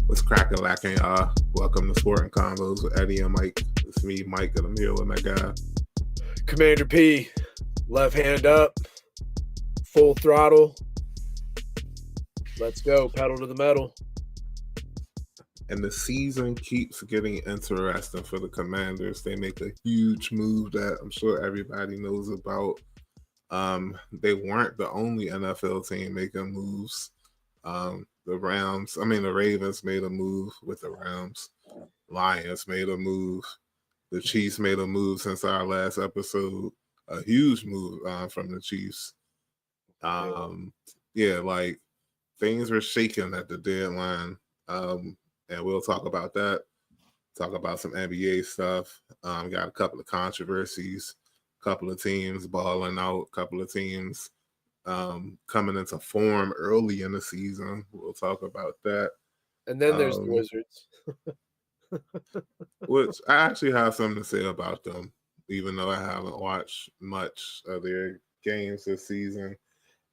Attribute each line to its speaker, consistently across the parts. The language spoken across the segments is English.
Speaker 1: What's cracking, lacking, y'all? Welcome to Sporting Convos with Eddie and Mike. It's me, Mike, and I'm here with my guy.
Speaker 2: Commander P, left hand up, full throttle. Let's go, pedal to the metal.
Speaker 1: And the season keeps getting interesting for the Commanders. They make a huge move that I'm sure everybody knows about. They weren't the only NFL team making moves. The Ravens made a move with the Rams. Lions made a move. The Chiefs made a move since our last episode. A huge move from the Chiefs. Like things were shaking at the deadline. And we'll talk about that. Talk about some NBA stuff. Got a couple of controversies, a couple of teams balling out, a couple of teams coming into form early in the season. We'll talk about that.
Speaker 2: And then there's the Wizards.
Speaker 1: Which I actually have something to say about them, even though I haven't watched much of their games this season.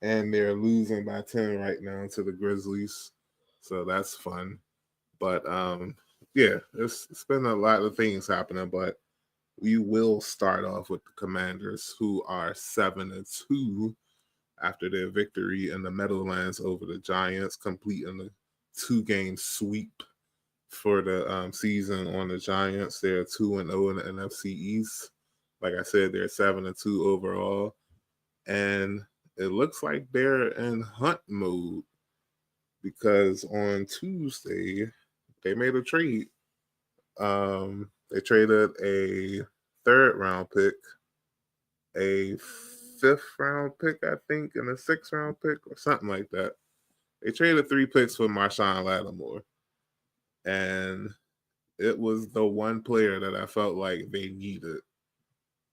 Speaker 1: And they're losing by 10 right now to the Grizzlies. So that's fun. But it's been a lot of things happening, but we will start off with the Commanders, who are 7-2 after their victory in the Meadowlands over the Giants, completing the 2-game sweep for the season on the Giants. They're 2-0 in the NFC East. Like I said, they're 7-2 overall. And it looks like they're in hunt mode because on Tuesday, they made a trade. They traded a 3rd-round pick, a 5th-round pick, I think, and a 6th-round pick or something like that. They traded 3 picks for Marshon Lattimore. And it was the one player that I felt like they needed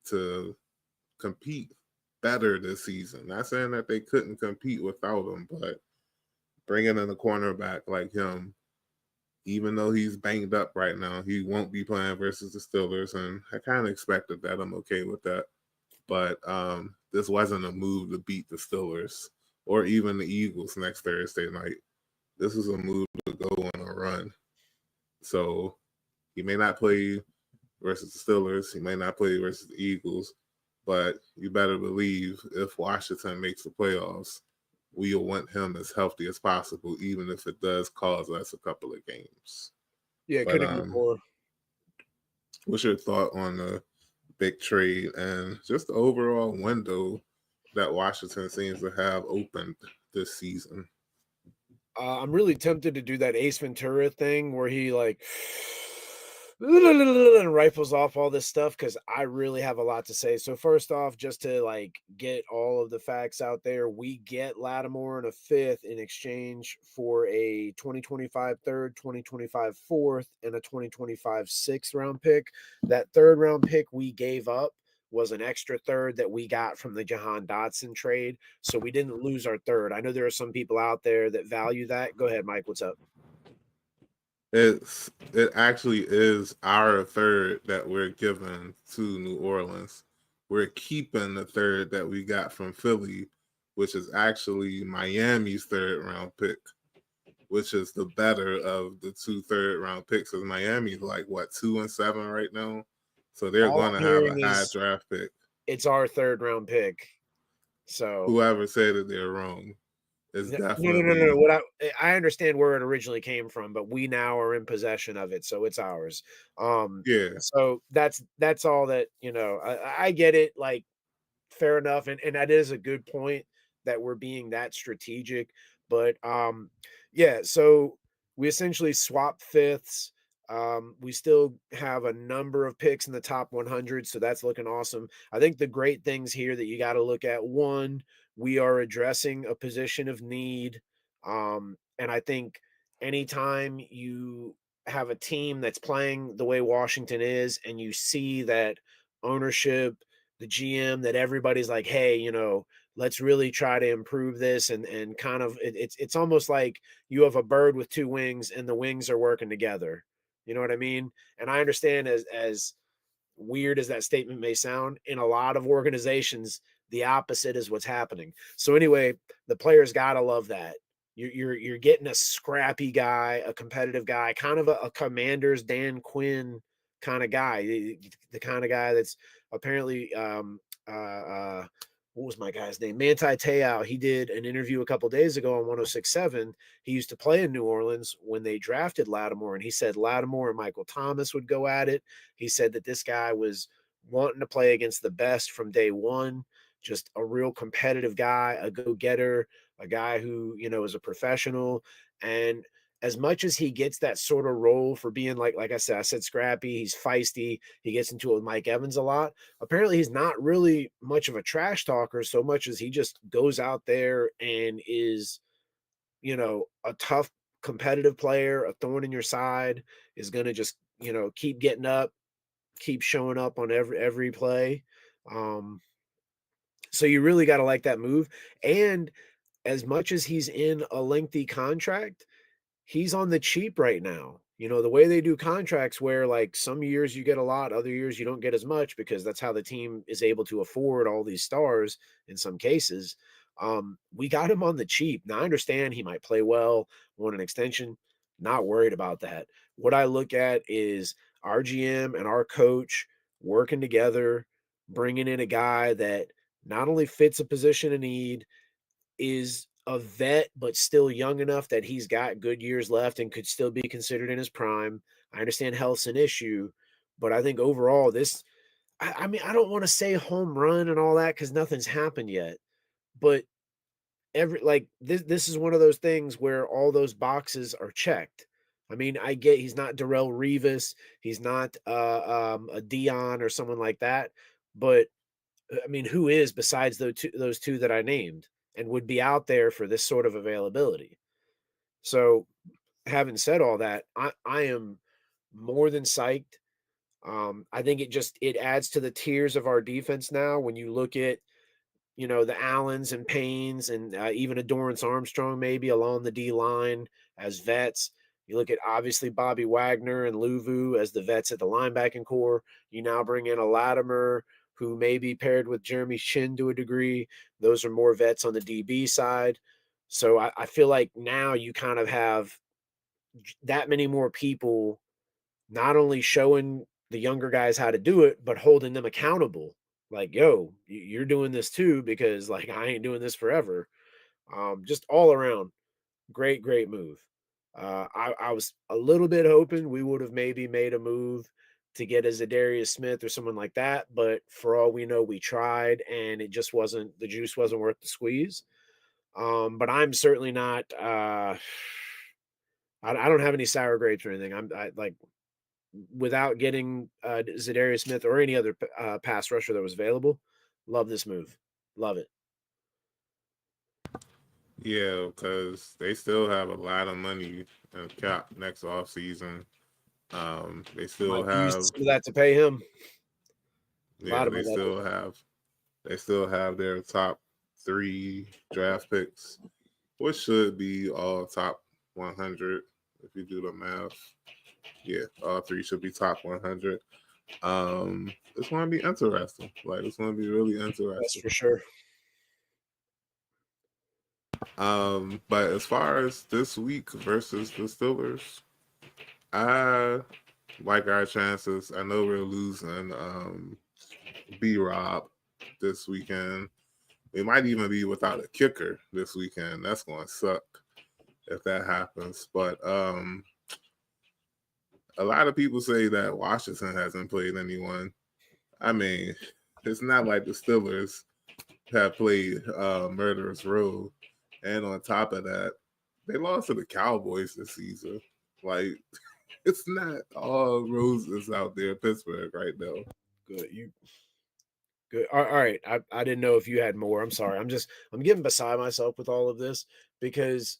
Speaker 1: to compete better this season. Not saying that they couldn't compete without him, but bringing in a cornerback like him, even though he's banged up right now, he won't be playing versus the Steelers, and I kind of expected that. I'm okay with that. But this wasn't a move to beat the Steelers or even the Eagles next Thursday night. This was a move to go on a run. So he may not play versus the Steelers. He may not play versus the Eagles. But you better believe if Washington makes the playoffs, we'll want him as healthy as possible, even if it does cause us a couple of games.
Speaker 2: Yeah, couldn't agree more.
Speaker 1: What's your thought on the big trade and just the overall window that Washington seems to have opened this season?
Speaker 2: I'm really tempted to do that Ace Ventura thing where he and rifles off all this stuff because I really have a lot to say. So first off, just to get all of the facts out there, we get Lattimore and a 5th in exchange for a 2025 3rd, 2025 4th, and a 2025 6th-round pick. That 3rd-round pick we gave up was an extra 3rd that we got from the Jahan Dotson trade. So we didn't lose our 3rd. I know there are some people out there that value that. Go ahead, Mike. What's up?
Speaker 1: It actually is our 3rd that we're giving to New Orleans. We're keeping the 3rd that we got from Philly, which is actually Miami's 3rd-round pick, which is the better of the 2 3rd-round picks. Because Miami's 2-7 right now. So they're going to have a high draft pick.
Speaker 2: It's our 3rd-round pick. So
Speaker 1: whoever said that they're wrong is definitely
Speaker 2: no. I understand where it originally came from, but we now are in possession of it, so it's ours. So that's all that I get it. Fair enough, and that is a good point that we're being that strategic. But so we essentially swap 5ths. We still have a number of picks in the top 100, so that's looking awesome. I think the great things here that you got to look at: one, we are addressing a position of need, and I think anytime you have a team that's playing the way Washington is, and you see that ownership, the GM, that everybody's like, hey, let's really try to improve this, and kind of it's almost like you have a bird with 2 wings, and the wings are working together. You know what I mean? And I understand, as weird as that statement may sound, in a lot of organizations, the opposite is what's happening. So anyway, the players got to love that. You're getting a scrappy guy, a competitive guy, kind of a Commanders Dan Quinn kind of guy, the kind of guy that's apparently what was my guy's name? Manti Te'o. He did an interview a couple days ago on 106.7. He used to play in New Orleans when they drafted Lattimore, and he said Lattimore and Michael Thomas would go at it. He said that this guy was wanting to play against the best from day one, just a real competitive guy, a go-getter, a guy who, is a professional. And as much as he gets that sort of role for being like I said, scrappy, he's feisty, he gets into it with Mike Evans a lot. Apparently, he's not really much of a trash talker so much as he just goes out there and is, a tough competitive player, a thorn in your side, is going to just, keep getting up, keep showing up on every play. Um, so you really got to like that move. And as much as he's in a lengthy contract, he's on the cheap right now. The way they do contracts where like some years you get a lot, other years you don't get as much because that's how the team is able to afford all these stars in some cases. We got him on the cheap. Now I understand he might play well, want an extension, not worried about that. What I look at is our GM and our coach working together, bringing in a guy that not only fits a position of need, is a vet, but still young enough that he's got good years left and could still be considered in his prime. I understand health's an issue, but I think overall, I mean, I don't want to say home run and all that because nothing's happened yet, but this is one of those things where all those boxes are checked. I mean, I get he's not Darrell Revis, he's not a Dion or someone like that, but I mean, who is besides those two that I named and would be out there for this sort of availability? So, having said all that, I am more than psyched. I think it adds to the tiers of our defense now. When you look at the Allens and Paynes and even a Dorrance Armstrong maybe along the D line as vets. You look at obviously Bobby Wagner and Luvu as the vets at the linebacking core. You now bring in a Latimer who may be paired with Jeremy Shin to a degree. Those are more vets on the DB side. So I feel like now you kind of have that many more people not only showing the younger guys how to do it, but holding them accountable. Like, yo, you're doing this too, because like I ain't doing this forever. Just all around, great move. I was a little bit hoping we would have maybe made a move to get a Zadarius Smith or someone like that, but for all we know, we tried and it just wasn't the juice wasn't worth the squeeze. But I'm certainly not. I don't have any sour grapes or anything. Like without getting Zadarius Smith or any other pass rusher that was available. Love this move. Love it.
Speaker 1: Yeah, because they still have a lot of money in cap next off season. They still
Speaker 2: Might be using
Speaker 1: have,
Speaker 2: some of that to pay him.
Speaker 1: yeah,
Speaker 2: Lattimore, that is.
Speaker 1: they still have their top 3 draft picks, which should be all top 100 if you do the math. Yeah, all 3 should be top 100. It's going to be interesting. Like, it's going to be really
Speaker 2: That's
Speaker 1: interesting.
Speaker 2: for sure.
Speaker 1: But as far as this week versus the Steelers, I like our chances. I know we're losing B-Rob this weekend. We might even be without a kicker this weekend. That's going to suck if that happens. But a lot of people say that Washington hasn't played anyone. I mean, it's not like the Steelers have played Murderers Row. And on top of that, they lost to the Cowboys this season. Like, it's not all roses out there in Pittsburgh right now.
Speaker 2: Good. You good. All right. I didn't know if you had more. I'm sorry. I'm getting beside myself with all of this because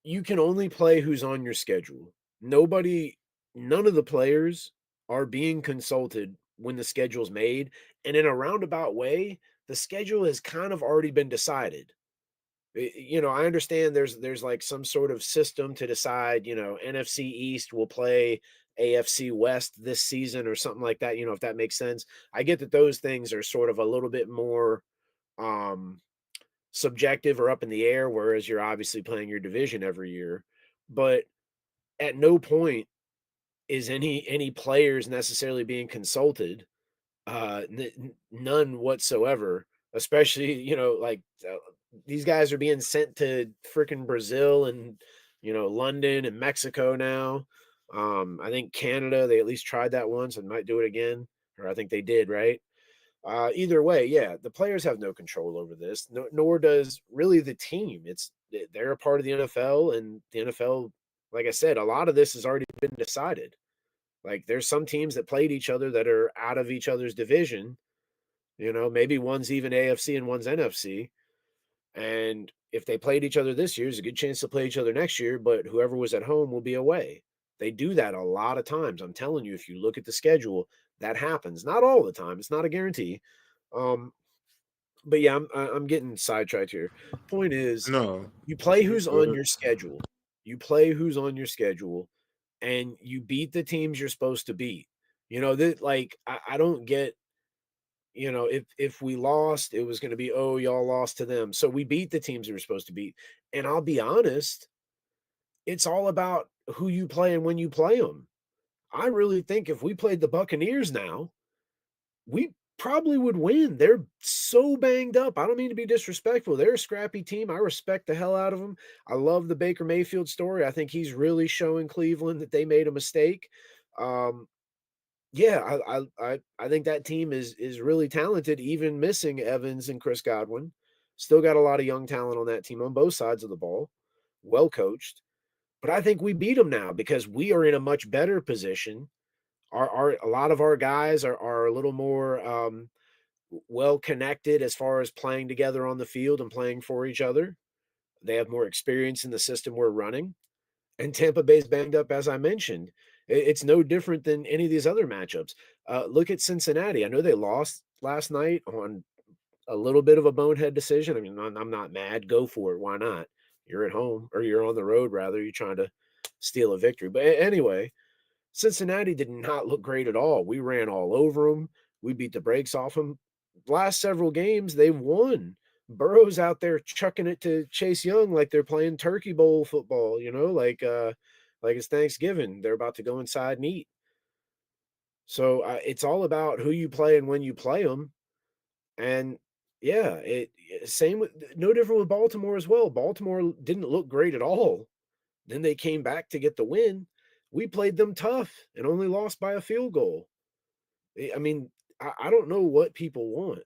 Speaker 2: you can only play who's on your schedule. None of the players are being consulted when the schedule's made. And in a roundabout way, the schedule has kind of already been decided. I understand there's like some sort of system to decide, NFC East will play AFC West this season or something like that, if that makes sense. I get that those things are sort of a little bit more um subjective or up in the air, whereas you're obviously playing your division every year. But at no point is any players necessarily being consulted, none whatsoever. Especially, like these guys are being sent to freaking Brazil and London and Mexico now. I think Canada, they at least tried that once and might do it again, or I think they did, right? Either way, yeah, the players have no control over this, nor does really the team. They're a part of the NFL, and the NFL, like I said, a lot of this has already been decided. Like there's some teams that played each other that are out of each other's division. Maybe one's even AFC and one's NFC. And if they played each other this year, there's a good chance they'll play each other next year, but whoever was at home will be away. They do that a lot of times. I'm telling you, if you look at the schedule, that happens. Not all the time. It's not a guarantee. Um, but yeah, I'm getting sidetracked here. Point is,
Speaker 1: No,
Speaker 2: you play
Speaker 1: you
Speaker 2: who's on
Speaker 1: good.
Speaker 2: your schedule. You play who's on your schedule, and you beat the teams you're supposed to beat. That like I don't get. If we lost, it was going to be, oh, y'all lost to them. So we beat the teams we were supposed to beat. And I'll be honest, it's all about who you play and when you play them. I really think if we played the Buccaneers now, we probably would win. They're so banged up. I don't mean to be disrespectful. They're a scrappy team. I respect the hell out of them. I love the Baker Mayfield story. I think he's really showing Cleveland that they made a mistake. Um, yeah, I think that team is really talented, even missing Evans and Chris Godwin. Still got a lot of young talent on that team on both sides of the ball. Well coached. But I think we beat them now because we are in a much better position. Our a lot of our guys are a little more well connected as far as playing together on the field and playing for each other. They have more experience in the system we're running. And Tampa Bay's banged up, as I mentioned. It's no different than any of these other matchups. Look at Cincinnati. I know they lost last night on a little bit of a bonehead decision. I mean, I'm not mad. Go for it. Why not? You're at home, or you're on the road, rather. You're trying to steal a victory. But anyway, Cincinnati did not look great at all. We ran all over them. We beat the brakes off them. Last several games, they won. Burrow's out there chucking it to Chase Young like they're playing Turkey Bowl football, like it's Thanksgiving. They're about to go inside and eat. So it's all about who you play and when you play them. And yeah, same with no different with Baltimore as well. Baltimore didn't look great at all. Then they came back to get the win. We played them tough and only lost by a field goal. I mean, I don't know what people want.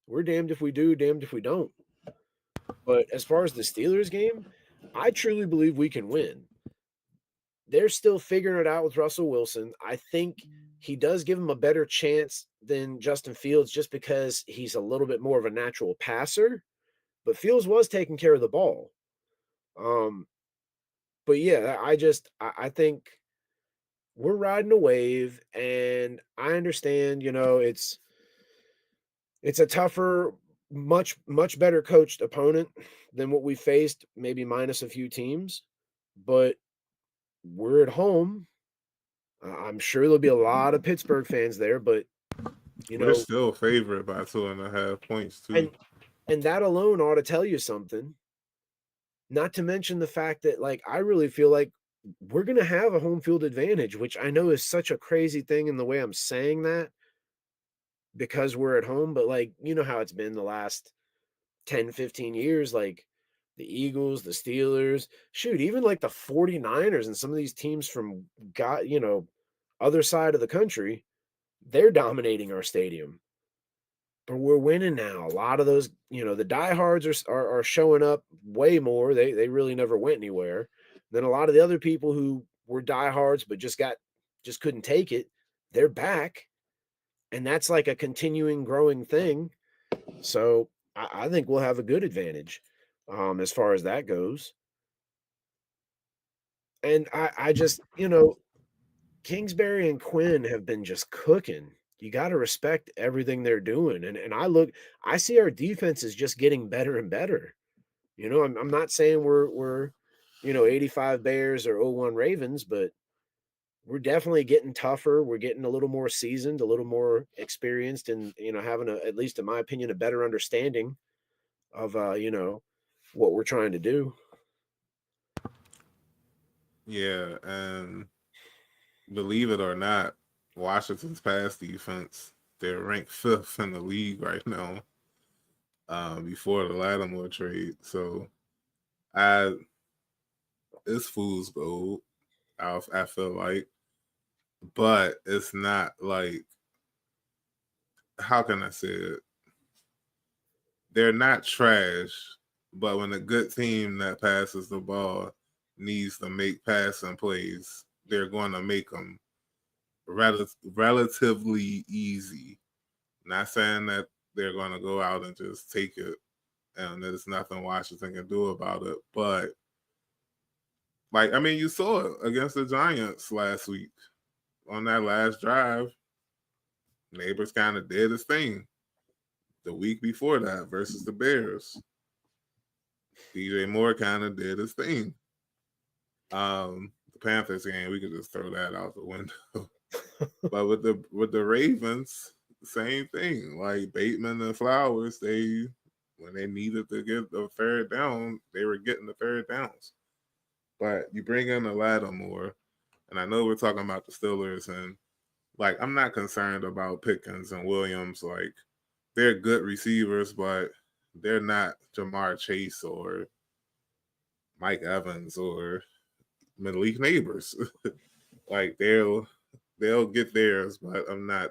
Speaker 2: We're damned if we do, damned if we don't. But as far as the Steelers game, I truly believe we can win. They're still figuring it out with Russell Wilson. I think he does give him a better chance than Justin Fields just because he's a little bit more of a natural passer. But Fields was taking care of the ball. But yeah, I think we're riding a wave, and I understand, it's a tougher, much better coached opponent than what we faced, maybe minus a few teams, but we're at home. I'm sure there'll be a lot of Pittsburgh fans there, but
Speaker 1: We're still favored by 2.5 points too.
Speaker 2: and that alone ought to tell you something. Not to mention the fact that, like, I really feel like we're going to have a home field advantage, which I know is such a crazy thing in the way I'm saying that because we're at home, but like, how it's been the last 10, 15 years, like the Eagles, the Steelers, shoot, even like the 49ers and some of these teams from other side of the country, they're dominating our stadium. But we're winning now. A lot of those, the diehards are showing up way more. They really never went anywhere. Then a lot of the other people who were diehards but just couldn't take it, they're back. And that's like a continuing growing thing. So I think we'll have a good advantage as far as that goes. And I just, Kingsbury and Quinn have been just cooking. You got to respect everything they're doing. And I see our defense is just getting better and better. I'm not saying we're 85 Bears or 01 Ravens, but we're definitely getting tougher. We're getting a little more seasoned, a little more experienced, and having at least in my opinion, a better understanding of what we're trying to do.
Speaker 1: Yeah, and believe it or not, Washington's pass defense, they're ranked 5th in the league right now. Before the Lattimore trade, so I it's fool's gold. I feel like, but it's not like, how can I say it? They're not trash, but when a good team that passes the ball needs to make passing plays, they're going to make them relatively easy. Not saying that they're going to go out and just take it and there's nothing Washington can do about it, but like, I mean, you saw it against the Giants last week on that last drive. Neighbors kind of did his thing. The week before that versus the Bears, DJ Moore kind of did his thing. The Panthers game, we could just throw that out the window. But with the Ravens, same thing. Like Bateman and Flowers, when they needed to get the third down, they were getting the third downs. But you bring in a Lattimore, and I know we're talking about the Steelers, and like I'm not concerned about Pickens and Williams. Like they're good receivers, but they're not Jamar Chase or Mike Evans or Malik Neighbors. Like they'll get theirs, but I'm not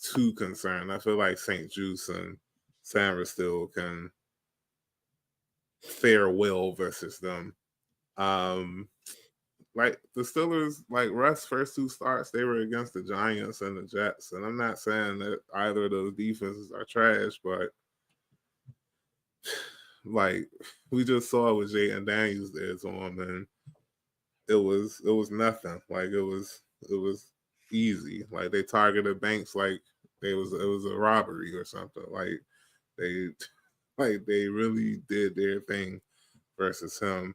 Speaker 1: too concerned. I feel like St. Juice and Sandra still can fare well versus them. Like the Steelers, like Russ' first 2 starts, they were against the Giants and the Jets. And I'm not saying that either of those defenses are trash, but like we just saw what Jayden Daniels did to him, and it was nothing. Like it was easy. Like they targeted Banks like it was a robbery or something. They they really did their thing versus him.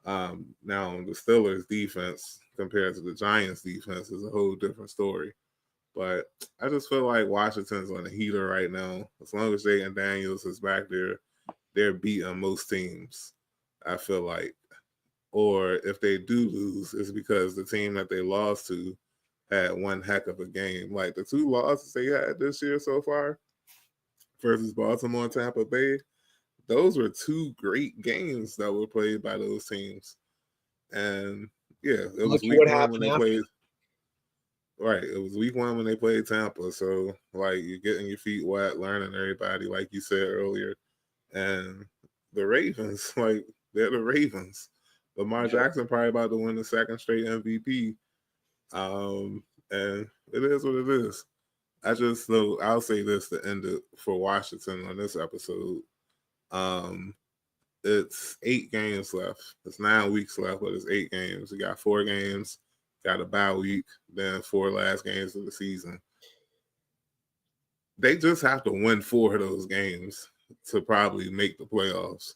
Speaker 1: Now the Steelers defense compared to the Giants defense is a whole different story. But I just feel like Washington's on a heater right now. As long as Jayden Daniels is back there, they're beating most teams. I feel like, or if they do lose, it's because the team that they lost to had one heck of a game. Like the 2 losses they had this year so far versus Baltimore and Tampa Bay, those were 2 great games that were played by those teams. And yeah, it
Speaker 2: Look
Speaker 1: was
Speaker 2: at
Speaker 1: week
Speaker 2: what
Speaker 1: 1 when
Speaker 2: happened
Speaker 1: they
Speaker 2: after.
Speaker 1: played. Right, it was week 1 when they played Tampa. So like you're getting your feet wet, learning everybody, like you said earlier. And the Ravens, like they're the Ravens. Lamar Jackson probably about to win the 2nd straight MVP. And it is what it is. I just know I'll say this to end it for Washington on this episode. Um, it's 8 games left. It's 9 weeks left, but it's 8 games. We got 4 games, got a bye week, then 4 last games of the season. They just have to win 4 of those games to probably make the playoffs.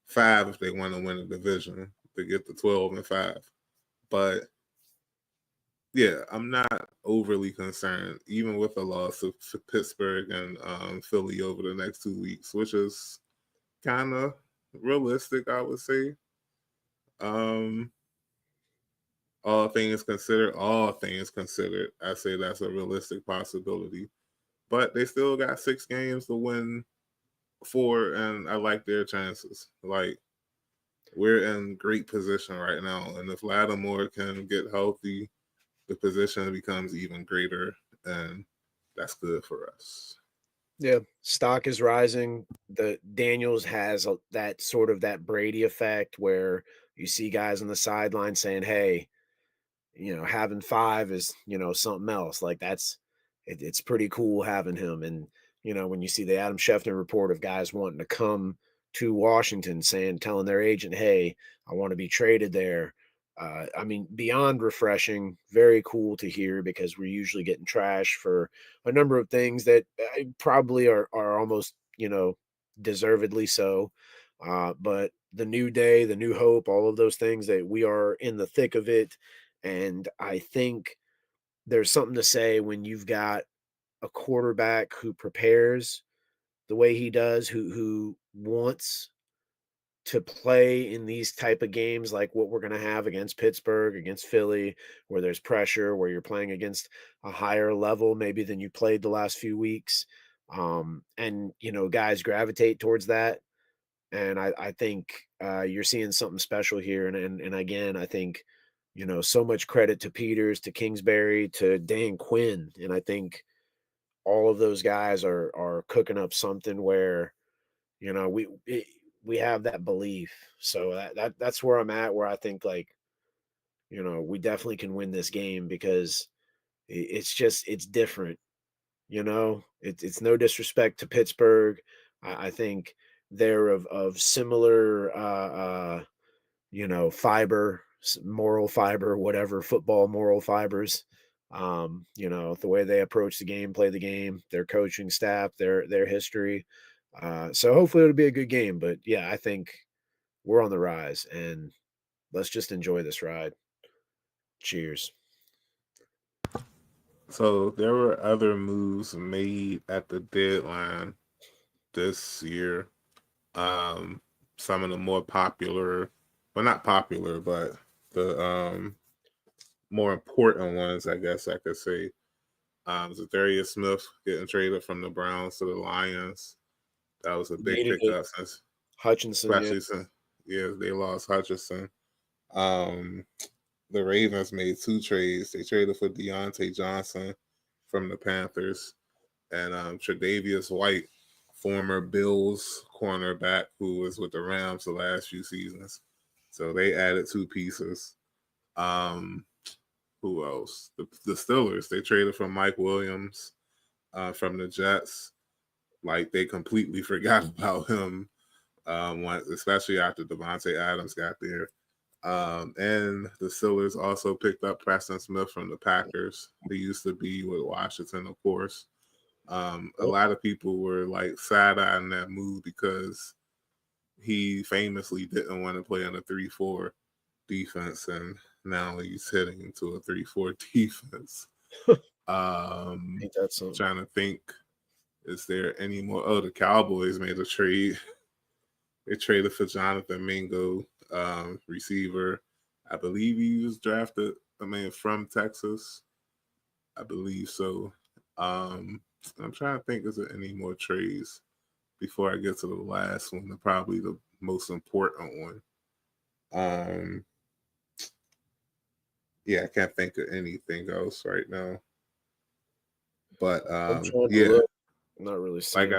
Speaker 1: 5 if they want to win the division to get the 12-5. But yeah, I'm not overly concerned, even with the loss of Pittsburgh and Philly over the next 2 weeks, which is kind of realistic, I would say. All things considered, I say that's a realistic possibility. But they still got 6 games to win 4, and I like their chances. Like we're in great position right now, and if Lattimore can get healthy, the position becomes even greater, and that's good for us.
Speaker 2: Yeah, stock is rising. The Daniels has that sort of that Brady effect where you see guys on the sideline saying, "Hey, having 5 is, something else." Like it's pretty cool having him. And, when you see the Adam Schefter report of guys wanting to come to Washington telling their agent, "Hey, I want to be traded there." I mean, beyond refreshing, very cool to hear because we're usually getting trash for a number of things that probably are almost, deservedly so. But the new day, the new hope, all of those things that we are in the thick of it. And I think there's something to say when you've got a quarterback who prepares the way he does, who wants to play in these type of games like what we're going to have against Pittsburgh, against Philly, where there's pressure, where you're playing against a higher level maybe than you played the last few weeks. And guys gravitate towards that. And I think you're seeing something special here. And again, I think, so much credit to Peters, to Kingsbury, to Dan Quinn. And I think all of those guys are cooking up something where, we have that belief. So that's where I'm at, where I think like, we definitely can win this game because it's different. It's no disrespect to Pittsburgh. I think they're of similar fiber, moral fiber, whatever, football moral fibers. The way they approach the game, play the game, their coaching staff, their history. So hopefully it'll be a good game. But yeah, I think we're on the rise, and let's just enjoy this ride. Cheers.
Speaker 1: So there were other moves made at the deadline this year. Some of the more popular, well, not popular, but the more important ones, I guess I could say. Zadarius Smith getting traded from the Browns to the Lions. That was a big
Speaker 2: Needed it.
Speaker 1: pickup since
Speaker 2: Hutchinson,
Speaker 1: especially since they lost Hutchinson. The Ravens made 2 trades. They traded for Deontay Johnson from the Panthers and Tre'Davious White, former Bills cornerback who was with the Rams the last few seasons. So they added 2 pieces. Who else? The Steelers. They traded for Mike Williams from the Jets. Like they completely forgot about him, especially after Devontae Adams got there. And the Steelers also picked up Preston Smith from the Packers. He used to be with Washington, of course. A lot of people were like side-eyeing that move because he famously didn't want to play on a 3-4 defense, and now he's heading into a 3-4 defense.
Speaker 2: Ain't that something?
Speaker 1: Trying to think, is there any more? Oh, the Cowboys made a trade. They traded for Jonathan Mingo, receiver. I believe he was drafted, from Texas. I believe so. I'm trying to think, is there any more trades before I get to the last one, probably the most important one. Yeah, I can't think of anything else right now. But yeah,
Speaker 2: not really seeing.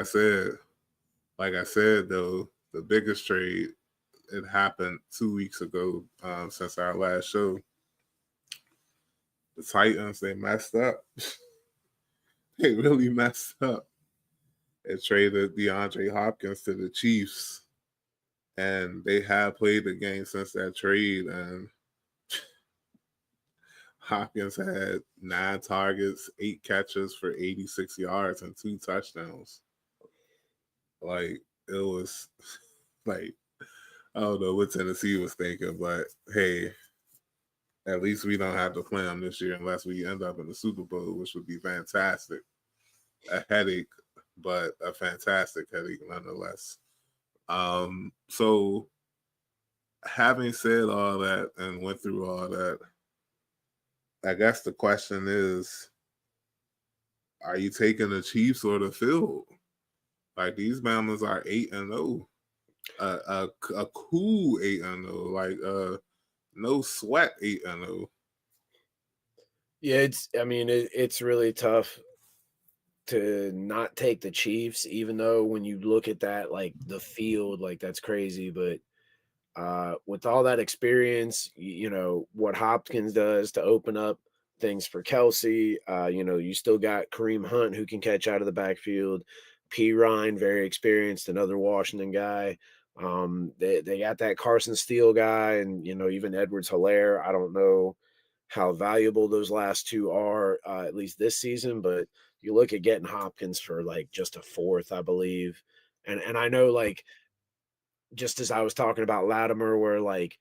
Speaker 1: Like I said though, the biggest trade, it happened 2 weeks ago, since our last show. The Titans, they messed up. They really messed up. They traded DeAndre Hopkins to the Chiefs, and they have played the game since that trade, and Hopkins had 9 targets, 8 catches for 86 yards and 2 touchdowns. Like, it was like, I don't know what Tennessee was thinking, but hey, at least we don't have to play them this year unless we end up in the Super Bowl, which would be fantastic. A headache, but a fantastic headache nonetheless. So having said all that and went through all that, I guess the question is, are you taking the Chiefs or the field? Like, these Bama's are 8-0. A cool 8-0, like no sweat 8-0.
Speaker 2: Yeah, it's really tough to not take the Chiefs, even though when you look at that, like the field, like that's crazy. But with all that experience, what Hopkins does to open up things for Kelsey, you still got Kareem Hunt who can catch out of the backfield. P. Ryan, very experienced, another Washington guy. They got that Carson Steele guy, and even Edwards-Helaire. I don't know how valuable those last 2 are, at least this season, but you look at getting Hopkins for like just a 4th, I believe. And I know, like, just as I was talking about Lattimore, where like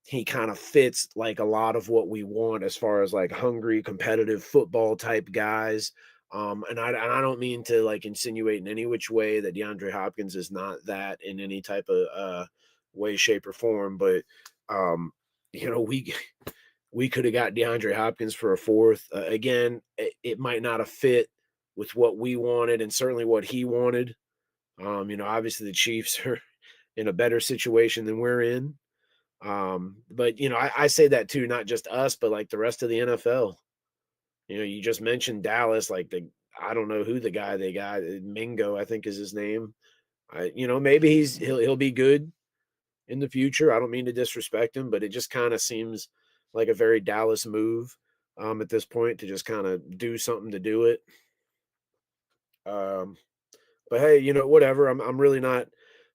Speaker 2: he kind of fits like a lot of what we want as far as like hungry, competitive football type guys. And I don't mean to like insinuate in any which way that DeAndre Hopkins is not that in any type of way, shape, or form. But um, you know, we could have got DeAndre Hopkins for a fourth. Again, it might not have fit with what we wanted and certainly what he wanted. You know, obviously the Chiefs are in a better situation than we're in. But you know, I say that too, not just us, but like the rest of the NFL. You know, you just mentioned Dallas, like I don't know who the guy they got, Mingo, I think is his name. You know, maybe he'll be good in the future. I don't mean to disrespect him, but it just kind of seems like a very Dallas move at this point to just kind of do something to do it. Um, but hey, you know, whatever. I'm really not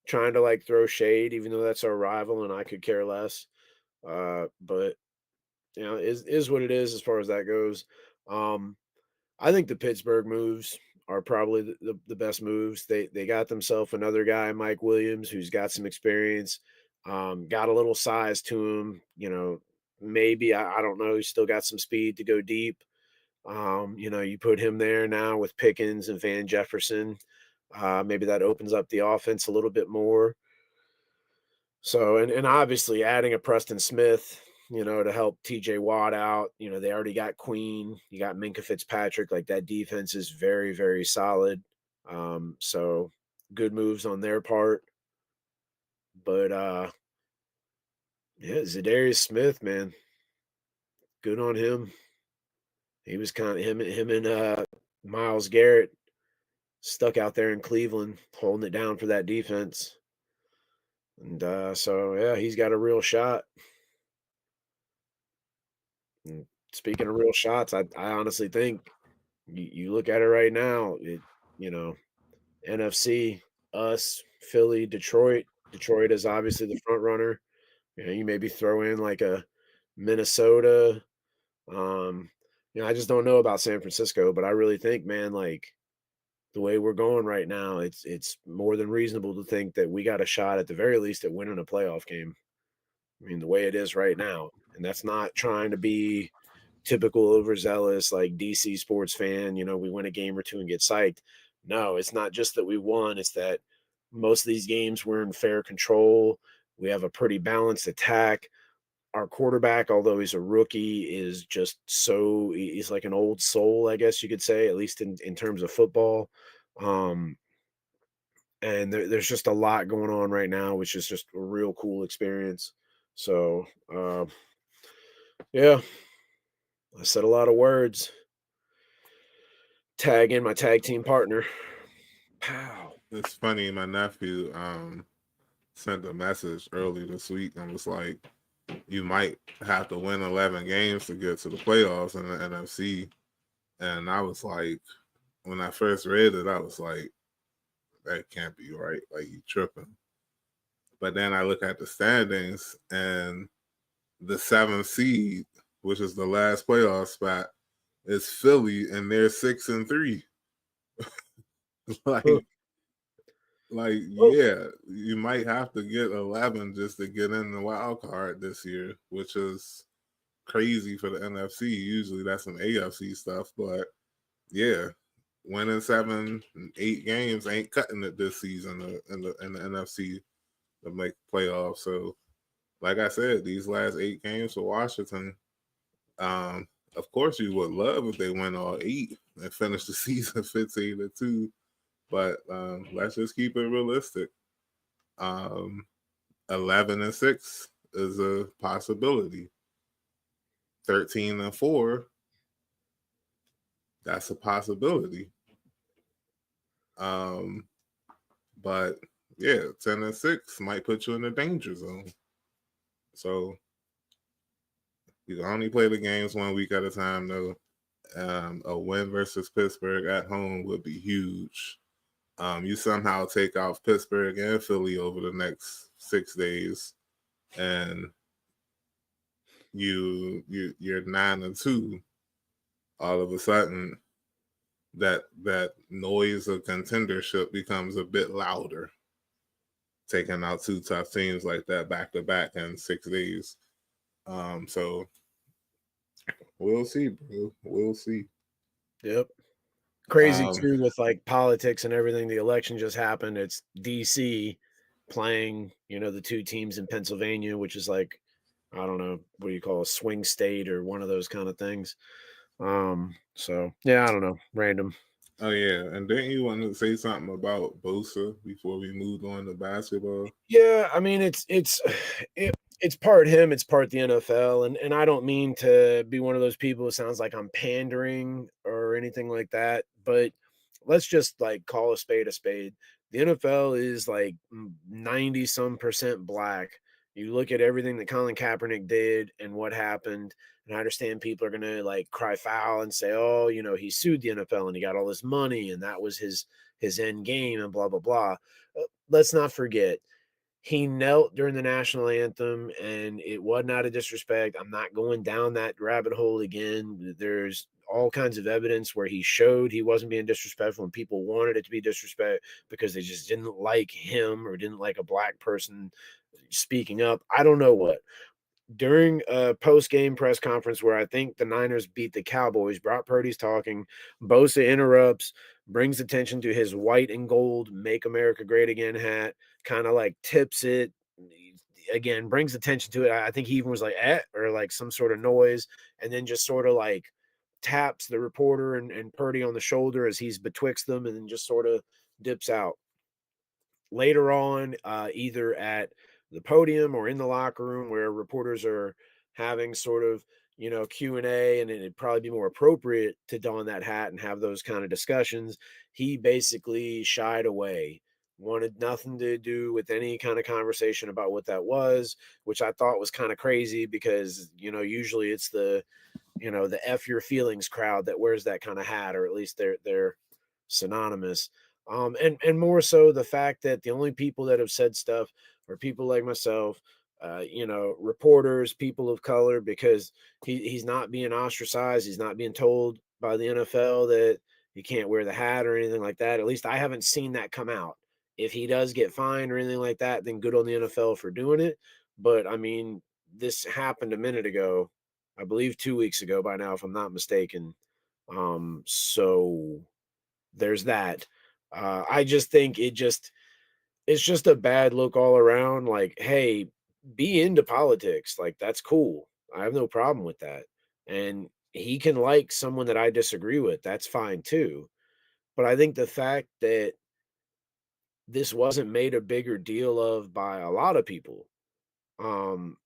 Speaker 2: trying to like throw shade, even though that's our rival and I could care less. But you know, is what it is as far as that goes. Um, I think the Pittsburgh moves are probably the best moves. They got themselves another guy, Mike Williams, who's got some experience, got a little size to him. You know, maybe I don't know. He's still got some speed to go deep. You know, you put him there now with Pickens and Van Jefferson. Maybe that opens up the offense a little bit more. So, and obviously adding a Preston Smith, you know, to help TJ Watt out. You know, they already got Queen, you got Minka Fitzpatrick. Like that defense is very, very solid. So good moves on their part. But yeah, Zadarius Smith, man, good on him. He was kind of him and Miles Garrett stuck out there in Cleveland, holding it down for that defense. And so yeah, he's got a real shot. And speaking of real shots, I honestly think you look at it right now, you know, NFC, us, Philly, Detroit. Detroit is obviously the front runner. You know, you maybe throw in like a Minnesota. Um, you know, I just don't know about San Francisco, but I really think, man, like the way we're going right now, it's more than reasonable to think that we got a shot at the very least at winning a playoff game. I mean, the way it is right now, and that's not trying to be typical overzealous like DC sports fan, you know, we win a game or two and get psyched. No, it's not just that we won, it's that most of these games we're in fair control. We have a pretty balanced attack. Our quarterback, although he's a rookie, is just so he's like an old soul, I guess you could say, at least in terms of football. Um, and there's just a lot going on right now, which is just a real cool experience. So, yeah, I said a lot of words. Tag in my tag team partner. Pow.
Speaker 1: It's funny, my nephew sent a message early this week and was like, you might have to win 11 games to get to the playoffs in the NFC. And I was like, when I first read it, I was like, that can't be right. Like, you tripping. But then I look at the standings, and the 7th seed, which is the last playoff spot, is Philly, and they're 6-3. like, yeah, you might have to get 11 just to get in the wild card this year, which is crazy for the NFC. Usually that's some AFC stuff, but yeah, winning 7, 8 games ain't cutting it this season in the NFC to make playoffs. So, like I said, these last 8 games for Washington, of course, you would love if they win all 8 and finish the season 15-2. But let's just keep it realistic. 11-6 is a possibility. 13-4, that's a possibility. But yeah, 10-6 might put you in the danger zone. So you can only play the games 1 week at a time, though. A win versus Pittsburgh at home would be huge. You somehow take off Pittsburgh and Philly over the next 6 days, and you're 9-2. All of a sudden, that noise of contendership becomes a bit louder. Taking out 2 tough teams like that back to back in 6 days. So we'll see, bro. We'll see.
Speaker 2: Yep. Crazy too with like politics and everything. The election just happened. It's DC playing, the two teams in Pennsylvania, which is like, I don't know, what do you call a swing state or one of those kind of things. So yeah, I don't know, random.
Speaker 1: Oh yeah, and didn't you want to say something about Bosa before we moved on to basketball?
Speaker 2: Yeah, I mean it's part him, it's part the NFL, and I don't mean to be one of those people who sounds like I'm pandering or anything like that, but let's just like call a spade a spade. The NFL is like 90 some percent black. You look at everything that Colin Kaepernick did and what happened, and I understand people are gonna like cry foul and say, "Oh, he sued the NFL and he got all this money and that was his end game and blah blah blah." Let's not forget he knelt during the national anthem, and it wasn't out of disrespect. I'm not going down that rabbit hole again. There's all kinds of evidence where he showed he wasn't being disrespectful, and people wanted it to be disrespect because they just didn't like him or didn't like a black person speaking up. I don't know what. During a post-game press conference where I think the Niners beat the Cowboys, Brock Purdy's talking. Bosa interrupts, brings attention to his white and gold "Make America Great Again" hat, kind of like tips it. Again, brings attention to it. I think he even was like, or like some sort of noise, and then just sort of like taps the reporter and Purdy on the shoulder as he's betwixt them, and then just sort of dips out. Later on, either at the podium or in the locker room where reporters are having sort of Q&A, and it'd probably be more appropriate to don that hat and have those kind of discussions. He basically shied away, wanted nothing to do with any kind of conversation about what that was, which I thought was kind of crazy because usually it's the F your feelings crowd that wears that kind of hat, or at least they're synonymous. And more so the fact that the only people that have said stuff are people like myself, reporters, people of color, because he's not being ostracized. He's not being told by the NFL that he can't wear the hat or anything like that. At least I haven't seen that come out. If he does get fined or anything like that, then good on the NFL for doing it. But I mean, this happened a minute ago, I believe 2 weeks ago by now, if I'm not mistaken. So there's that. I just think it's just a bad look all around. Like, hey, be into politics. Like, that's cool. I have no problem with that. And he can like someone that I disagree with. That's fine too. But I think the fact that this wasn't made a bigger deal of by a lot of people, um,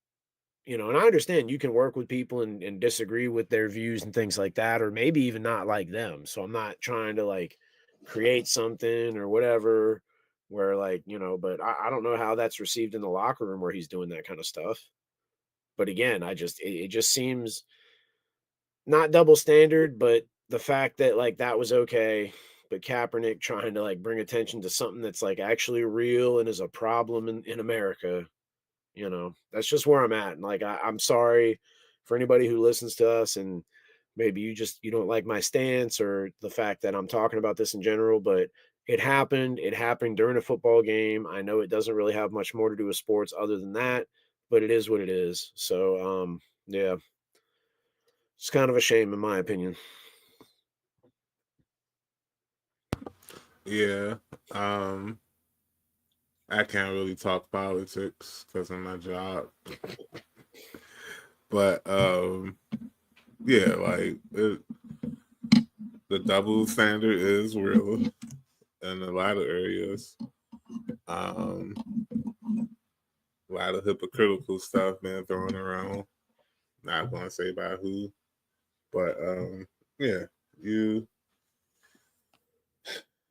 Speaker 2: and I understand you can work with people and disagree with their views and things like that, or maybe even not like them. So I'm not trying to like create something or whatever where like, but I don't know how that's received in the locker room where he's doing that kind of stuff. But again, it just seems not double standard, but the fact that like that was okay. But Kaepernick trying to like bring attention to something that's like actually real and is a problem in America, that's just where I'm at. And like, I'm sorry for anybody who listens to us and maybe you don't like my stance or the fact that I'm talking about this in general, but it happened. It happened during a football game. I know it doesn't really have much more to do with sports other than that, but it is what it is. So, yeah, it's kind of a shame in my opinion.
Speaker 1: Yeah. I can't really talk politics because of my job. But yeah, like the double standard is real in a lot of areas. A lot of hypocritical stuff being thrown around. Not going to say by who, but yeah, you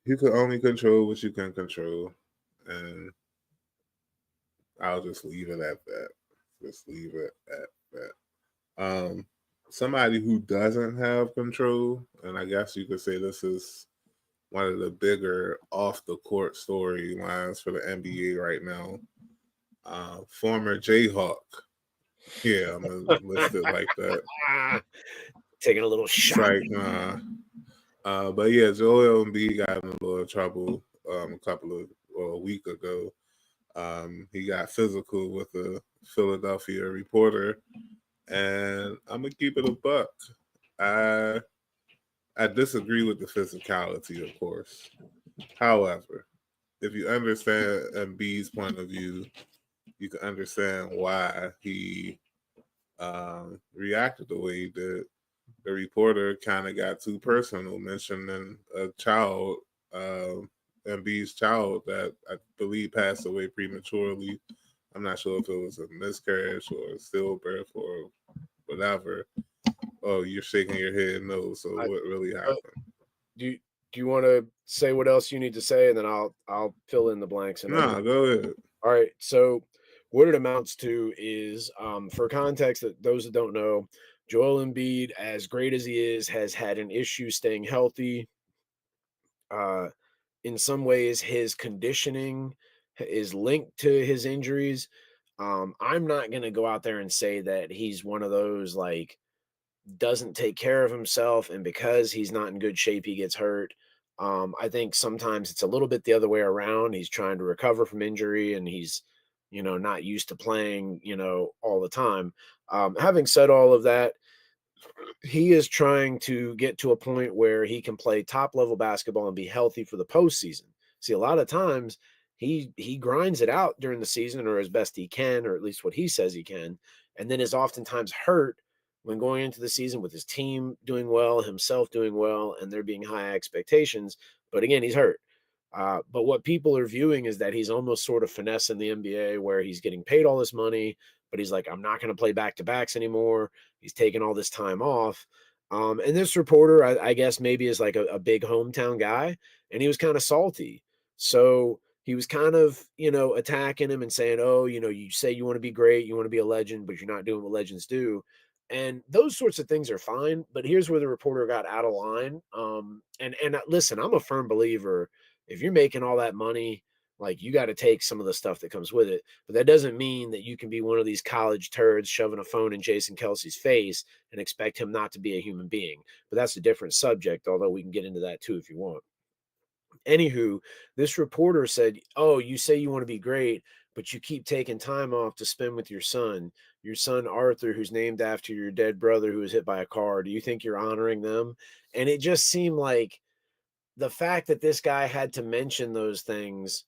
Speaker 1: you can only control what you can control, and I'll just leave it at that. Just leave it at that. Somebody who doesn't have control, and I guess you could say this is one of the bigger off the court storylines for the NBA right now. Former Jayhawk. Yeah, I'm gonna list it like that.
Speaker 2: Taking a little
Speaker 1: It's
Speaker 2: shot.
Speaker 1: like, but yeah, Joel Embiid got in a little trouble a week ago. He got physical with a Philadelphia reporter, and I'm gonna keep it a buck. I I disagree with the physicality, of course. However, if you understand Embiid's point of view, you can understand why he reacted the way he did. The reporter kind of got too personal, mentioning a child, Embiid's child, that I believe passed away prematurely. I'm not sure if it was a miscarriage or a stillbirth or whatever. Oh, you're shaking your head no. So
Speaker 2: I
Speaker 1: what really
Speaker 2: uh,
Speaker 1: happened?
Speaker 2: do you wanna say what else you need to say, and then I'll fill in the blanks and
Speaker 1: Nah,
Speaker 2: everything.
Speaker 1: go ahead.
Speaker 2: All right, so what it amounts to is, for context that those that don't know, Joel Embiid, as great as he is, has had an issue staying healthy. Uh, in some ways, his conditioning is linked to his injuries. I'm not gonna go out there and say that he's one of those, like, doesn't take care of himself, and because he's not in good shape, he gets hurt. I think sometimes it's a little bit the other way around. He's trying to recover from injury, and he's, not used to playing, all the time. Having said all of that, he is trying to get to a point where he can play top level basketball and be healthy for the postseason. See, a lot of times he grinds it out during the season or as best he can, or at least what he says he can, and then is oftentimes hurt when going into the season with his team doing well, himself doing well, and there being high expectations. But again, he's hurt. But what people are viewing is that he's almost sort of finessing the NBA where he's getting paid all this money, but he's like, I'm not going to play back to backs anymore. He's taking all this time off. And this reporter, I guess, maybe is like a big hometown guy, and he was kind of salty. So he was kind of, attacking him and saying, oh, you say you want to be great, you want to be a legend, but you're not doing what legends do. And those sorts of things are fine. But here's where the reporter got out of line. And listen, I'm a firm believer if you're making all that money, like you got to take some of the stuff that comes with it. But that doesn't mean that you can be one of these college turds shoving a phone in Jason Kelsey's face and expect him not to be a human being. But that's a different subject, although we can get into that too if you want. Anywho, this reporter said, oh, you say you want to be great, but you keep taking time off to spend with your son Arthur, who's named after your dead brother who was hit by a car. Do you think you're honoring them? And it just seemed like the fact that this guy had to mention those things,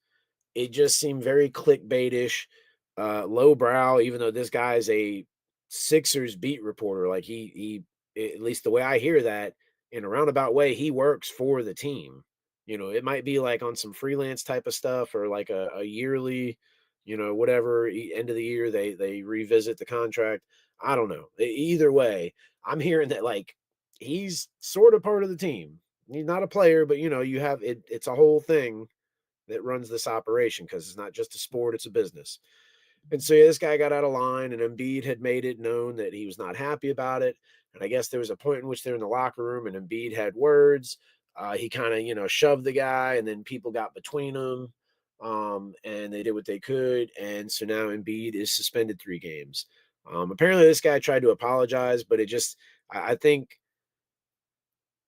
Speaker 2: it just seemed very clickbaitish, lowbrow, even though this guy is a Sixers beat reporter. Like at least the way I hear that, in a roundabout way, he works for the team. It might be like on some freelance type of stuff or like a yearly, whatever end of the year they revisit the contract. I don't know. Either way, I'm hearing that like he's sort of part of the team. He's not a player, but you have it. It's a whole thing that runs this operation because it's not just a sport, it's a business. And so yeah, this guy got out of line, and Embiid had made it known that he was not happy about it. And I guess there was a point in which they're in the locker room and Embiid had words. He kind of, shoved the guy, and then people got between them. And they did what they could. And so now Embiid is suspended 3 games. Apparently, this guy tried to apologize, but I think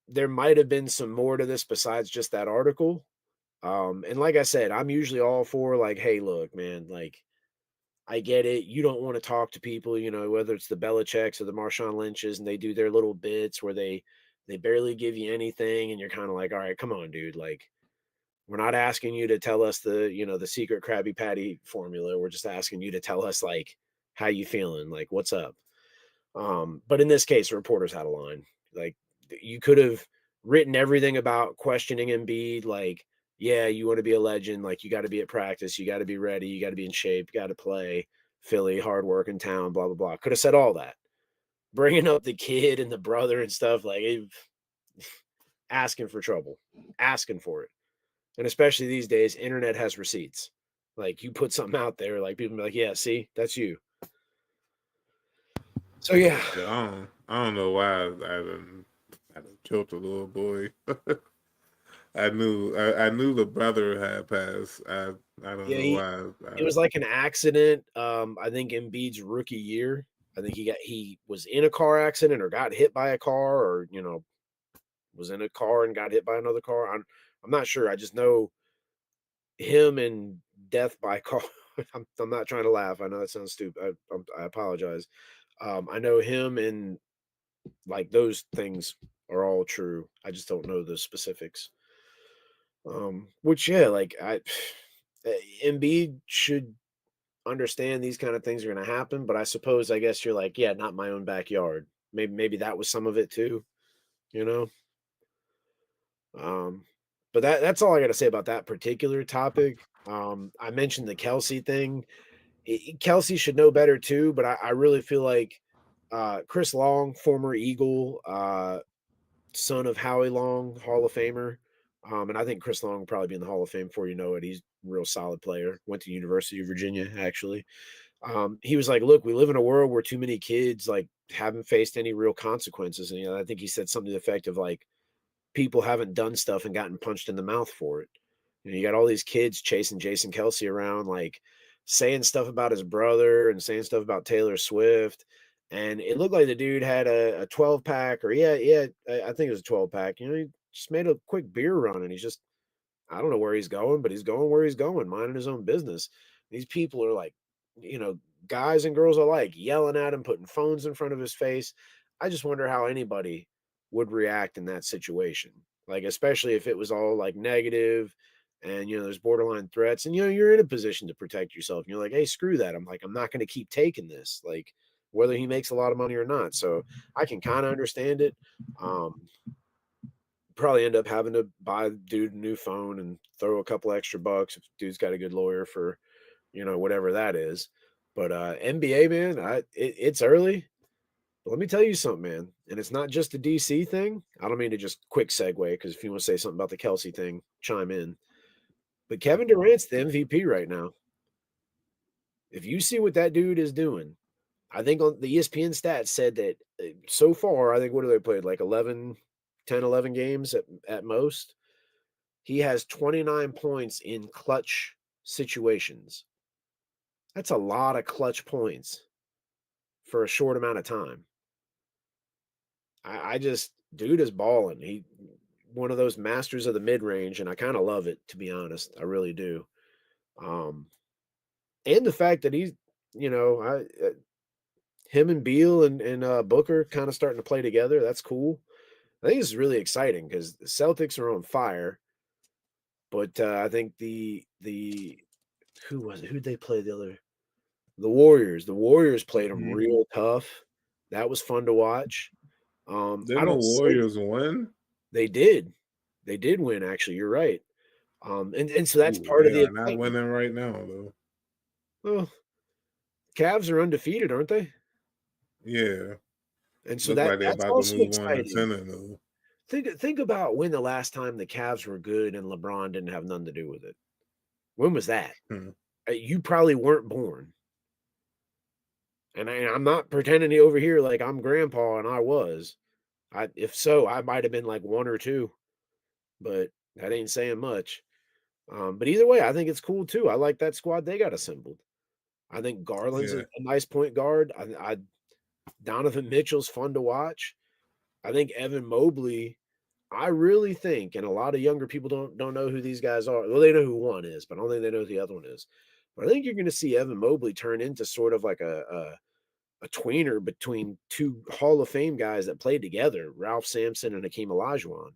Speaker 2: there might have been some more to this besides just that article. And like I said, I'm usually all for like, hey, look, man, like I get it. You don't want to talk to people, whether it's the Belichicks or the Marshawn Lynches, and they do their little bits where they barely give you anything, and you're kind of like, all right, come on, dude. Like, we're not asking you to tell us the secret Krabby Patty formula. We're just asking you to tell us like how you feeling, like what's up. But in this case, reporters had a line. Like you could have written everything about questioning Embiid, like, yeah, you want to be a legend, like you got to be at practice, you got to be ready, you got to be in shape, you got to play. Philly, hard work in town, blah blah blah. Could have said all that. Bringing up the kid and the brother and stuff, like asking for trouble, asking for it. And especially these days, internet has receipts. Like you put something out there, like people be like, yeah, see, that's you. So yeah,
Speaker 1: Yeah, I don't know why I done killed the little boy. I knew the brother had passed. I don't
Speaker 2: yeah,
Speaker 1: know why.
Speaker 2: it was like an accident. I think Embiid's rookie year. I think he was in a car accident or got hit by a car or was in a car and got hit by another car. I'm not sure. I just know him and death by car. I'm not trying to laugh. I know that sounds stupid. I apologize. I know him and like those things are all true. I just don't know the specifics. Which yeah, like Embiid should understand these kind of things are going to happen, but I guess you're like, yeah, not my own backyard. Maybe that was some of it too, you know. Um, but that's all I got to say about that particular topic. I mentioned the Kelsey thing. Kelsey should know better too, but I really feel like Chris Long, former Eagle, son of Howie Long, Hall of Famer. And I think Chris Long will probably be in the Hall of Fame before you know it. He's a real solid player. Went to University of Virginia, actually. He was like, "Look, we live in a world where too many kids like haven't faced any real consequences." And I think he said something to the effect of like, "People haven't done stuff and gotten punched in the mouth for it." You got all these kids chasing Jason Kelsey around, like saying stuff about his brother and saying stuff about Taylor Swift. And it looked like the dude had a 12 pack, or I think it was a 12 pack. He just made a quick beer run, and he's just I don't know where he's going, but he's going where he's going, minding his own business. These people are like, you know, guys and girls alike, yelling at him, putting phones in front of his face. I just wonder how anybody would react in that situation. Like, especially if it was all like negative and, there's borderline threats and, you're in a position to protect yourself. And you're like, hey, screw that. I'm not going to keep taking this, like, whether he makes a lot of money or not. So I can kind of understand it. Probably end up having to buy dude a new phone and throw a couple extra bucks if dude's got a good lawyer for, whatever that is. But NBA, man, it's early. But let me tell you something, man. And it's not just a DC thing. I don't mean to just quick segue because if you want to say something about the Kelsey thing, chime in. But Kevin Durant's the MVP right now. If you see what that dude is doing, I think on the ESPN stats said that so far, I think what have they played? Like 11 games at most. He has 29 points in clutch situations. That's a lot of clutch points for a short amount of time. I just dude is balling. He one of those masters of the mid range, and I kind of love it, to be honest. I really do. And the fact that he's, him and Beal and Booker kind of starting to play together. That's cool. I think it's really exciting because the Celtics are on fire. But I think the who was it? Who'd they play the other? The Warriors. The Warriors played them real tough. That was fun to watch. I
Speaker 1: Didn't the
Speaker 2: don't say
Speaker 1: Warriors win?
Speaker 2: they did. They did win, actually. You're right. And so that's
Speaker 1: Ooh,
Speaker 2: part of
Speaker 1: they
Speaker 2: the
Speaker 1: are not
Speaker 2: excitement.
Speaker 1: winning right now, though.
Speaker 2: Well, Cavs are undefeated, aren't they?
Speaker 1: Yeah,
Speaker 2: And so
Speaker 1: look like they're
Speaker 2: that's
Speaker 1: about to
Speaker 2: also
Speaker 1: move on to
Speaker 2: exciting.
Speaker 1: 10-0.
Speaker 2: Think about when the last time the Cavs were good and LeBron didn't have nothing to do with it. When was that?
Speaker 1: Hmm.
Speaker 2: You probably weren't born. And I'm not pretending to over here like I'm grandpa and I was. If so, I might have been like one or two, but that ain't saying much. But either way, I think it's cool too. I like that squad they got assembled. I think Garland's a
Speaker 1: Yeah.
Speaker 2: nice point guard. Donovan Mitchell's fun to watch. I think Evan Mobley. I really think, and a lot of younger people don't know who these guys are. Well, they know who one is, but I don't think they know who the other one is. But I think you're going to see Evan Mobley turn into sort of like a tweener between two Hall of Fame guys that played together, Ralph Sampson and Hakeem Olajuwon.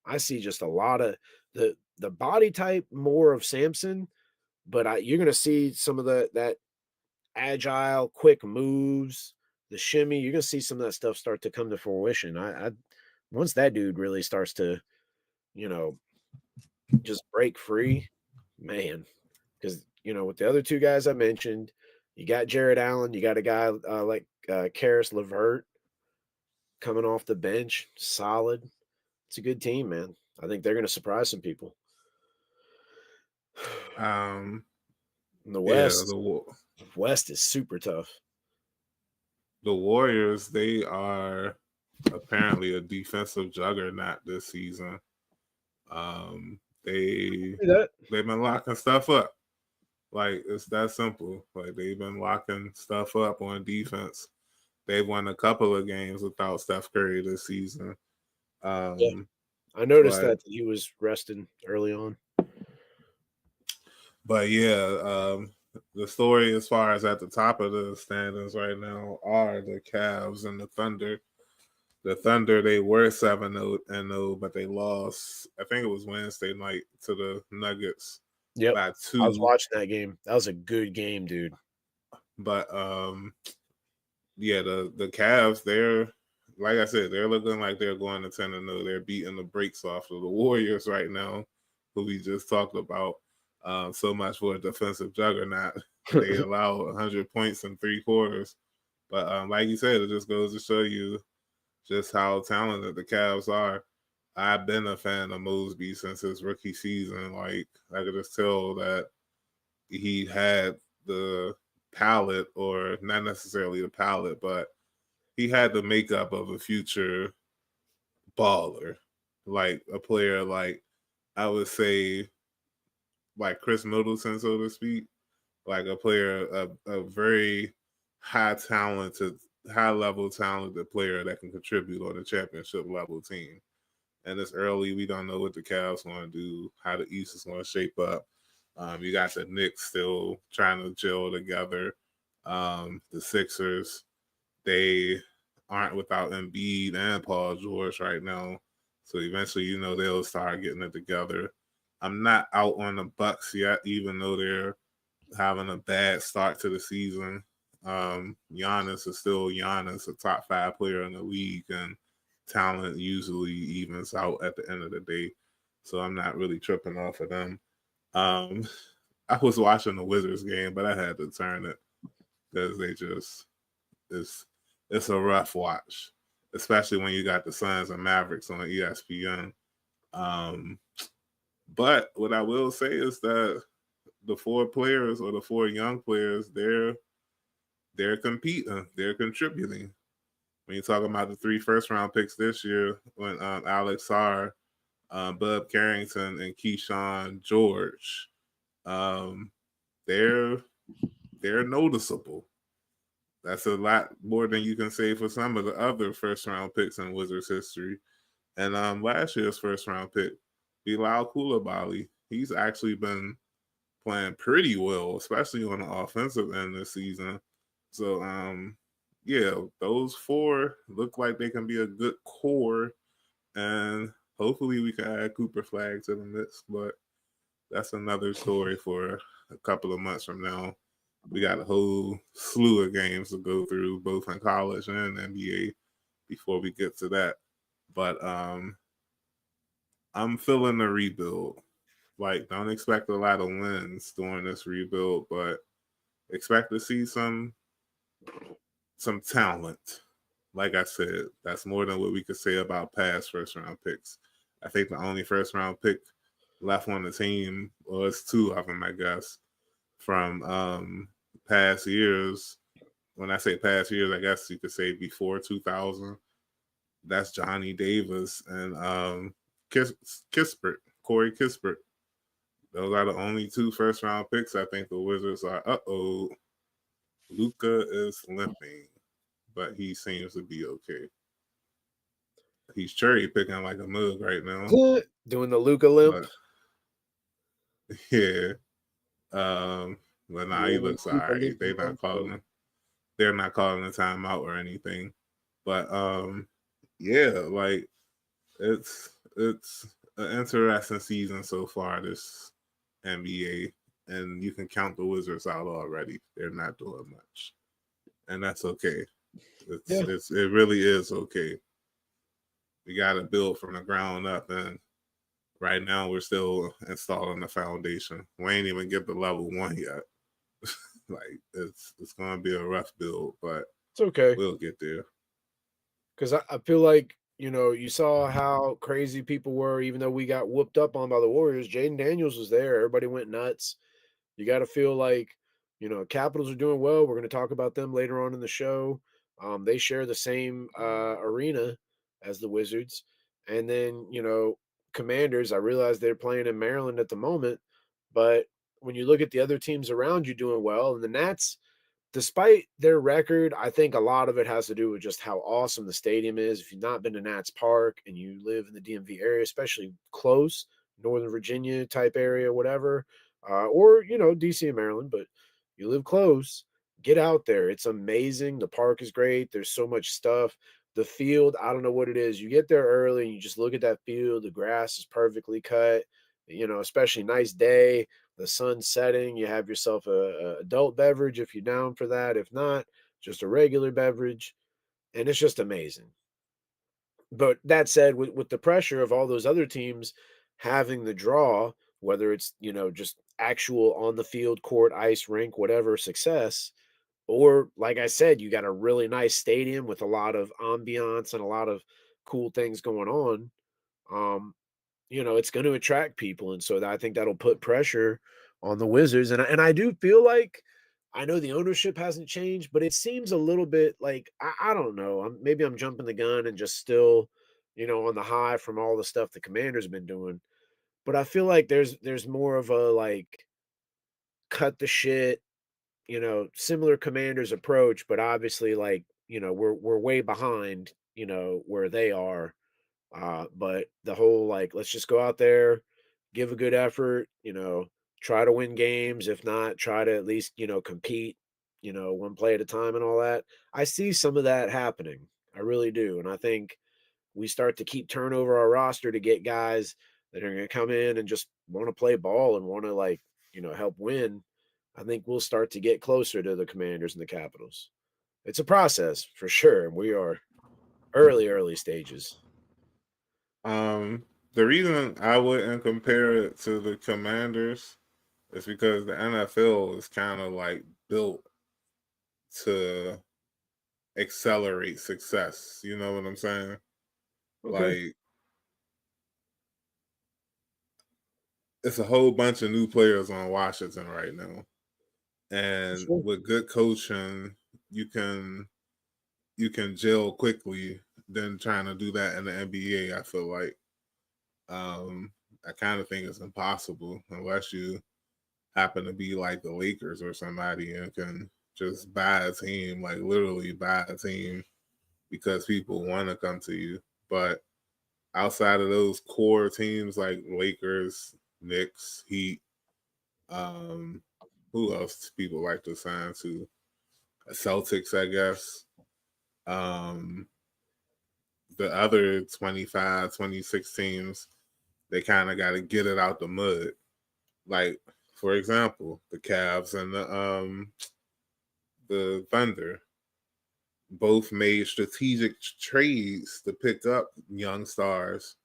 Speaker 2: I see just a lot of the body type more of Sampson, but you're going to see some of that agile, quick moves, the shimmy. You're going to see some of that stuff start to come to fruition. I once that dude really starts to, you know, just break free, man. Because with the other two guys I mentioned, you got Jared Allen, you got a guy like Karis LeVert coming off the bench, solid. It's a good team, man. I think they're going to surprise some people.
Speaker 1: Um.
Speaker 2: In the
Speaker 1: Yeah.
Speaker 2: West is super tough.
Speaker 1: The Warriors, they are apparently a defensive juggernaut this season. They've been locking stuff up. Like, it's that simple. Like, they've been locking stuff up on defense. They've won a couple of games without Steph Curry this season.
Speaker 2: Yeah, I noticed
Speaker 1: but
Speaker 2: that he was resting early on.
Speaker 1: But yeah, the story as far as at the top of the standings right now are the Cavs and the Thunder. The Thunder, they were 7-0, but they lost. I think it was Wednesday night to the Nuggets
Speaker 2: Yep.
Speaker 1: by
Speaker 2: I was
Speaker 1: 2.
Speaker 2: watching that game. That was a good game, dude.
Speaker 1: But yeah, the Cavs, they're like I said, they're looking like they're going to 10-0. They're beating the brakes off of the Warriors right now, who we just talked about. So much for a defensive juggernaut. They allow 100 points in 3 quarters. But like you said, it just goes to show you just how talented the Cavs are. I've been a fan of Mosby since his rookie season. Like, I could just tell that he had the palette, or not necessarily the palette, but he had the makeup of a future baller, like a player like, I would say, like Chris Middleton, so to speak, like a player, a very high level talented player that can contribute on a championship level team. And it's early. We don't know what the Cavs going to do, how the East is going to shape up. You got the Knicks still trying to gel together. The Sixers, they aren't without Embiid and Paul George right now. So eventually, they'll start getting it together. I'm not out on the Bucks yet, even though they're having a bad start to the season. Giannis is still Giannis, a top 5 player in the league, and talent usually evens out at the end of the day. So I'm not really tripping off of them. I was watching the Wizards game, but I had to turn it because it's a rough watch, especially when you got the Suns and Mavericks on ESPN. But what I will say is that the 4 players, or the 4 young players, they're competing, they're contributing. When you're talking about the 3 first-round picks this year, when Alex Sarr, Bub Carrington, and Keyshawn George, they're noticeable. That's a lot more than you can say for some of the other first-round picks in Wizards history. And last year's first-round pick, Bilal Coulibaly, he's actually been playing pretty well, especially on the offensive end this season. So, yeah, those 4 look like they can be a good core, and hopefully we can add Cooper Flag to the mix. But that's another story for a couple of months from now. We got a whole slew of games to go through, both in college and NBA, before we get to that. But I'm feeling the rebuild. Like, don't expect a lot of wins during this rebuild, but expect to see some talent. Like I said, that's more than what we could say about past first-round picks. I think the only first-round pick left on the team was 2 of them, I guess, from past years. When I say past years, I guess you could say before 2000. That's Johnny Davis and Kispert, Corey Kispert. Those are the only 2 first-round picks. I think the Wizards are, Luka is limping, but he seems to be okay. He's cherry picking like a mug right now.
Speaker 2: Doing the Luka limp.
Speaker 1: But, yeah. But nah, he looks all right. They're not calling a timeout or anything. But yeah, like it's an interesting season so far, this NBA, and you can count the Wizards out already. They're not doing much, and that's okay. It really is okay. We got to build from the ground up, and right now we're still installing the foundation. We ain't even get to level 1 yet. Like, it's gonna be a rough build, but
Speaker 2: it's okay.
Speaker 1: We'll get there.
Speaker 2: Because I feel like, you saw how crazy people were, even though we got whooped up on by the Warriors. Jaden Daniels was there. Everybody went nuts. You got to feel like, Capitals are doing well. We're going to talk about them later on in the show. They share the same arena as the Wizards. And then, Commanders, I realize they're playing in Maryland at the moment. But when you look at the other teams around you doing well, and the Nats, despite their record, I think a lot of it has to do with just how awesome the stadium is. If you've not been to Nats Park and you live in the DMV area, especially close, Northern Virginia type area, whatever, or, DC and Maryland, but you live close, get out there. It's amazing. The park is great. There's so much stuff. the field, I don't know what it is. You get there early and you just look at that field. The grass is perfectly cut, especially nice day, the sun's setting. You have yourself a adult beverage if you're down for that. If not, just a regular beverage. And it's just amazing. But that said, with the pressure of all those other teams having the draw, whether it's, just actual on the field, court, ice rink, whatever success, or like I said, you got a really nice stadium with a lot of ambiance and a lot of cool things going on. Um, it's going to attract people, and so I think that'll put pressure on the Wizards. And I do feel like I know the ownership hasn't changed, but it seems a little bit like I don't know. Maybe I'm jumping the gun and just still, on the high from all the stuff the Commanders been doing. But I feel like there's more of a like cut the shit, similar Commanders approach, but obviously like we're way behind, where they are. But the whole like, let's just go out there, give a good effort, try to win games. If not, try to at least, compete, one play at a time and all that. I see some of that happening. I really do. And I think we start to keep turnover our roster to get guys that are going to come in and just want to play ball and want to like, help win. I think we'll start to get closer to the Commanders and the Capitals. It's a process for sure. We are early stages.
Speaker 1: The reason I wouldn't compare it to the Commanders is because the NFL is kind of like built to accelerate success. You know what I'm saying?
Speaker 2: Okay.
Speaker 1: Like, it's a whole bunch of new players on Washington right now. And
Speaker 2: Sure.
Speaker 1: with good coaching, you can gel quickly than trying to do that in the NBA, I feel like. I kind of think it's impossible unless you happen to be like the Lakers or somebody and can just buy a team, like literally buy a team because people want to come to you. But outside of those core teams like Lakers, Knicks, Heat, um, who else people like to sign to? Celtics, I guess. Um, the other 25, 26 teams, they kind of got to get it out the mud. Like, for example, the Cavs and the Thunder both made strategic trades to pick up young stars.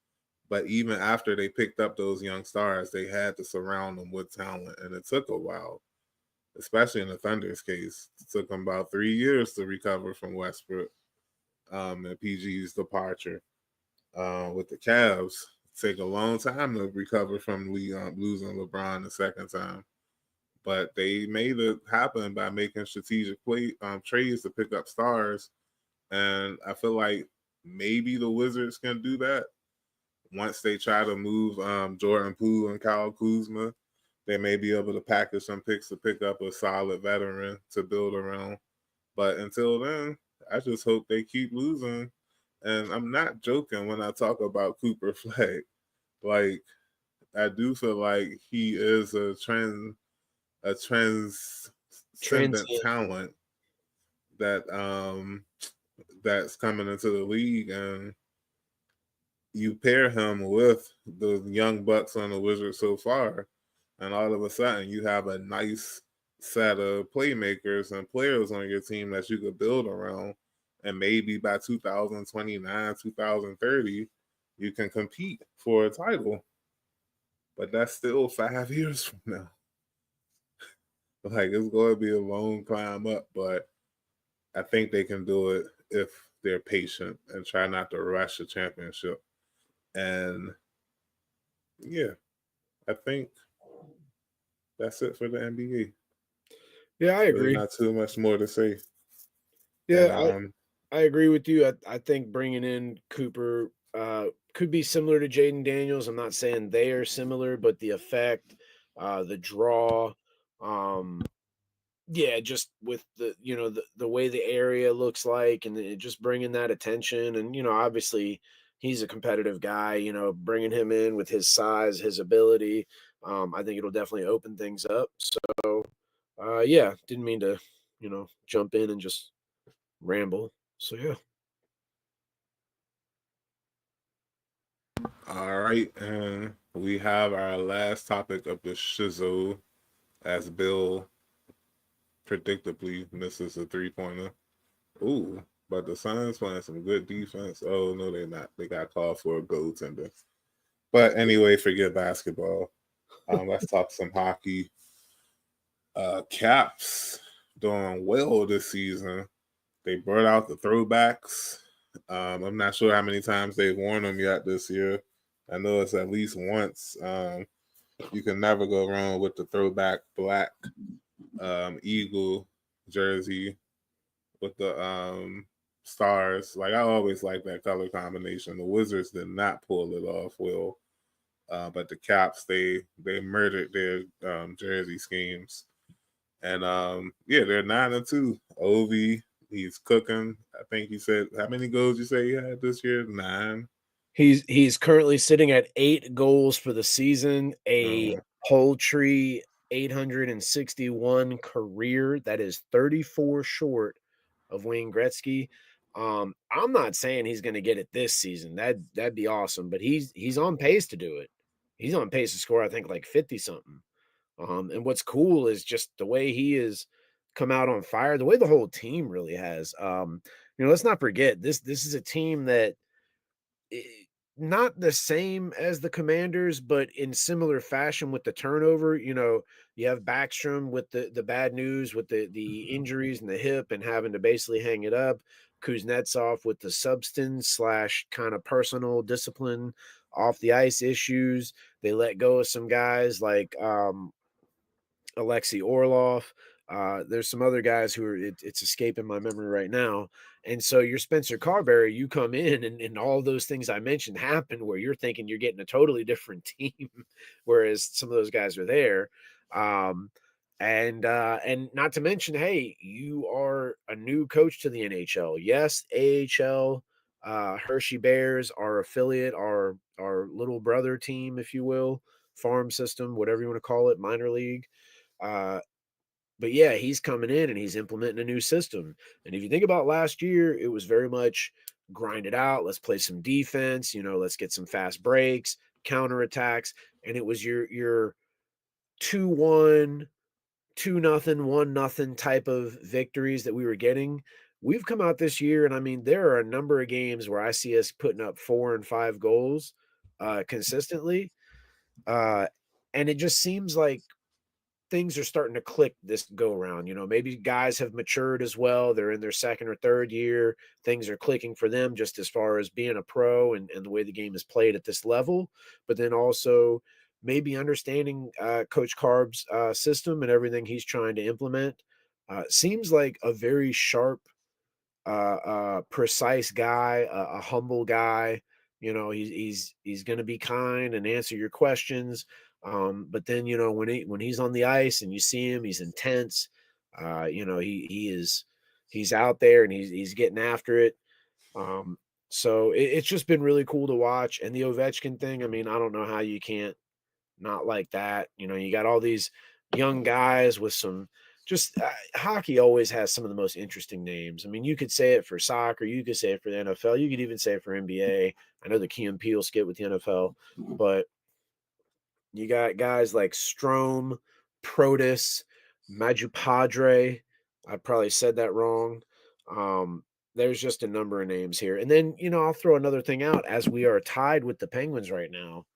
Speaker 1: But even after they picked up those young stars, they had to surround them with talent, and it took a while. Especially in the Thunder's case, it took them about 3 years to recover from Westbrook and PG's departure. With the Cavs, it take a long time to recover from losing LeBron the second time. But they made it happen by making strategic trades to pick up stars. And I feel like maybe the Wizards can do that once they try to move Jordan Poole and Kyle Kuzma. They may be able to package some picks to pick up a solid veteran to build around. But until then, I just hope they keep losing. And I'm not joking when I talk about Cooper Flag. Like, I do feel like he is a transcendent
Speaker 2: Transient.
Speaker 1: talent that that's coming into the league, and you pair him with the young bucks on the Wizards so far, and all of a sudden you have a nice set of playmakers and players on your team that you could build around, and maybe by 2029, 2030, you can compete for a title. But that's still 5 years from now. Like, it's going to be a long climb up, but I think they can do it if they're patient and try not to rush a championship. And yeah, I think that's it for the NBA.
Speaker 2: Yeah, I
Speaker 1: Really,
Speaker 2: agree.
Speaker 1: not too much more to say. And
Speaker 2: Yeah, I agree with you. I think bringing in Cooper could be similar to Jaden Daniels. I'm not saying they are similar, but the effect, the draw, um, yeah, just with the way the area looks like, and just bringing that attention, and obviously he's a competitive guy. Bringing him in with his size, his ability, I think it'll definitely open things up. So, yeah, didn't mean to jump in and just ramble. So yeah.
Speaker 1: right, and we have our last topic of the shizzle as Bill predictably misses a 3-pointer. Ooh, but the Suns playing some good defense. Oh, no, they're not. They got called for a goaltender. But anyway, forget basketball. Let's talk some hockey. Caps doing well this season. They brought out the throwbacks. I'm not sure how many times they've worn them yet this year. I know it's at least once. You can never go wrong with the throwback black eagle jersey with the stars. Like I always like that color combination. The Wizards did not pull it off well, but the Caps they murdered their jersey schemes. And yeah, they're 9-2. Ovi, he's cooking. I think he said how many goals you say he had this year? 9.
Speaker 2: He's currently sitting at 8 goals for the season, a paltry 861 career. That is 34 short of Wayne Gretzky. I'm not saying he's going to get it this season. That'd be awesome, but he's on pace to do it. He's on pace to score, I think, like 50 something. And what's cool is just the way he has come out on fire, the way the whole team really has. Let's not forget this is a team that not the same as the Commanders, but in similar fashion with the turnover. You have Backstrom with the bad news with the injuries and the hip and having to basically hang it up. Kuznetsov with the substance slash kind of personal discipline off the ice issues. They let go of some guys like Alexei Orlov. There's some other guys who are it's escaping my memory right now. And so your Spencer Carberry, you come in and all those things I mentioned happen where you're thinking you're getting a totally different team, whereas some of those guys are there. And not to mention, hey, you are a new coach to the NHL. Yes, AHL, Hershey Bears, our affiliate, our little brother team, if you will, farm system, whatever you want to call it, minor league. Uh, but yeah, he's coming in and he's implementing a new system. And if you think about last year, it was very much grind it out. Let's play some defense. Let's get some fast breaks, counterattacks, and it was your 2-1, 2-0, 1-0 type of victories that we were getting. We've come out this year, and I mean, there are a number of games where I see us putting up 4 and 5 goals consistently. And it just seems like things are starting to click this go around. Maybe guys have matured as well. They're in their second or third year. Things are clicking for them just as far as being a pro and the way the game is played at this level. But then also maybe understanding Coach Carb's system and everything he's trying to implement. Seems like a very sharp, precise guy, a humble guy. He's going to be kind and answer your questions. But then when he's on the ice and you see him, he's intense. He's out there and he's getting after it. So it's just been really cool to watch. And the Ovechkin thing, I mean, I don't know how you can't not like that. You got all these young guys with some just hockey always has some of the most interesting names. I mean, you could say it for soccer, you could say it for the NFL, you could even say it for NBA. I know the Key and Peele skit with the NFL, but you got guys like Strome, Protus, Majupadre. I probably said that wrong. There's just a number of names here. And then, I'll throw another thing out as we are tied with the Penguins right now.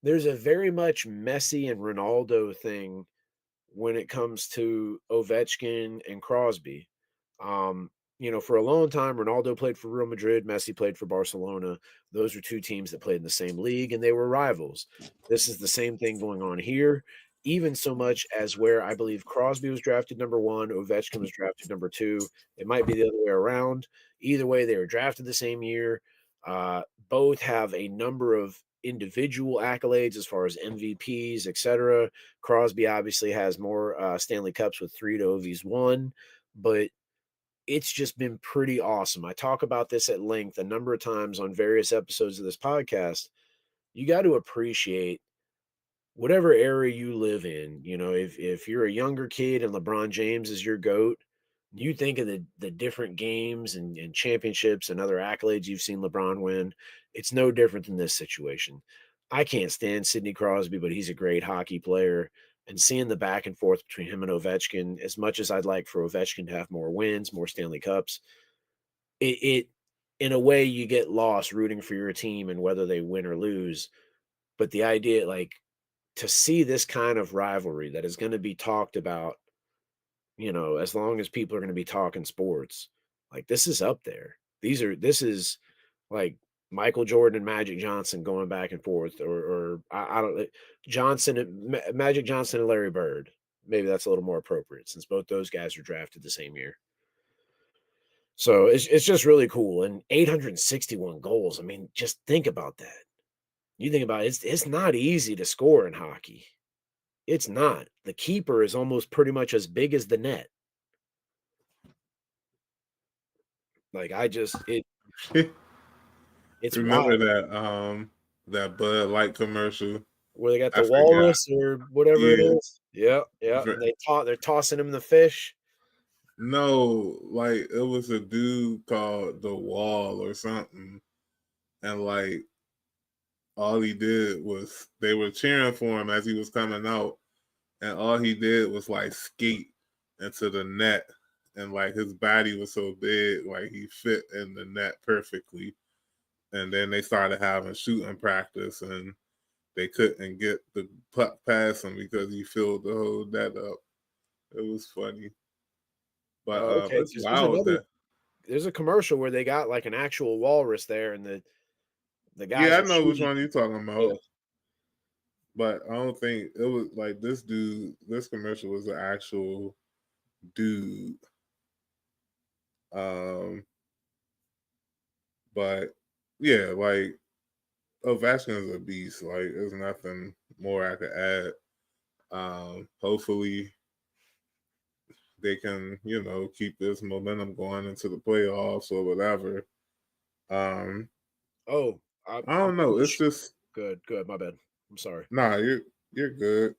Speaker 2: There's a very much Messi and Ronaldo thing when it comes to Ovechkin and Crosby. For a long time, Ronaldo played for Real Madrid, Messi played for Barcelona. Those were two teams that played in the same league and they were rivals. This is the same thing going on here, even so much as where I believe Crosby was drafted number 1, Ovechkin was drafted number 2. It might be the other way around. Either way, they were drafted the same year. Both have a number of individual accolades as far as MVPs, etc. Crosby obviously has more Stanley Cups with 3 to Ovi's 1, but it's just been pretty awesome. I talk about this at length a number of times on various episodes of this podcast. You got to appreciate whatever era you live in. If you're a younger kid and LeBron James is your GOAT, you think of the different games and championships and other accolades you've seen LeBron win. It's no different than this situation. I can't stand Sidney Crosby, but he's a great hockey player. And seeing the back and forth between him and Ovechkin, as much as I'd like for Ovechkin to have more wins, more Stanley Cups, it in a way you get lost rooting for your team and whether they win or lose. But the idea, like, to see this kind of rivalry that is going to be talked about, as long as people are going to be talking sports, like, this is up there. This is like Michael Jordan and Magic Johnson going back and forth, or I don't Johnson and Magic Johnson and Larry Bird. Maybe that's a little more appropriate since both those guys were drafted the same year. So it's just really cool. And 861 goals. I mean, just think about that. You think about it, it's not easy to score in hockey. It's not. The keeper is almost pretty much as big as the net. Like it's
Speaker 1: Remember
Speaker 2: wild.
Speaker 1: that Bud Light commercial?
Speaker 2: Where they got
Speaker 1: I
Speaker 2: the
Speaker 1: forgot.
Speaker 2: walrus or whatever it
Speaker 1: Yeah.
Speaker 2: is. Yeah, yeah. And they're tossing him the fish.
Speaker 1: No, like it was a dude called The Wall or something. And like all he did was they were cheering for him as he was coming out. And all he did was like skate into the net. And like his body was so big, like he fit in the net perfectly. And then they started having shooting practice and they couldn't get the puck past him because he filled the whole net up. It was funny. But
Speaker 2: Okay,
Speaker 1: it's
Speaker 2: because
Speaker 1: wild that
Speaker 2: there's a commercial where they got like an actual walrus there, and the
Speaker 1: yeah,
Speaker 2: guys
Speaker 1: I
Speaker 2: are
Speaker 1: know which
Speaker 2: shooting.
Speaker 1: one you're talking
Speaker 2: Yeah.
Speaker 1: about. But I don't think it was like this dude, this commercial was an actual dude. Um, but yeah, like Ovechkin is a beast. Like there's nothing more I could add. Hopefully they can, keep this momentum going into the playoffs or whatever. Um,
Speaker 2: Oh,
Speaker 1: I
Speaker 2: I'm
Speaker 1: don't know.
Speaker 2: pretty
Speaker 1: It's
Speaker 2: sure.
Speaker 1: just
Speaker 2: Good. My bad. I'm sorry.
Speaker 1: nah, you're good.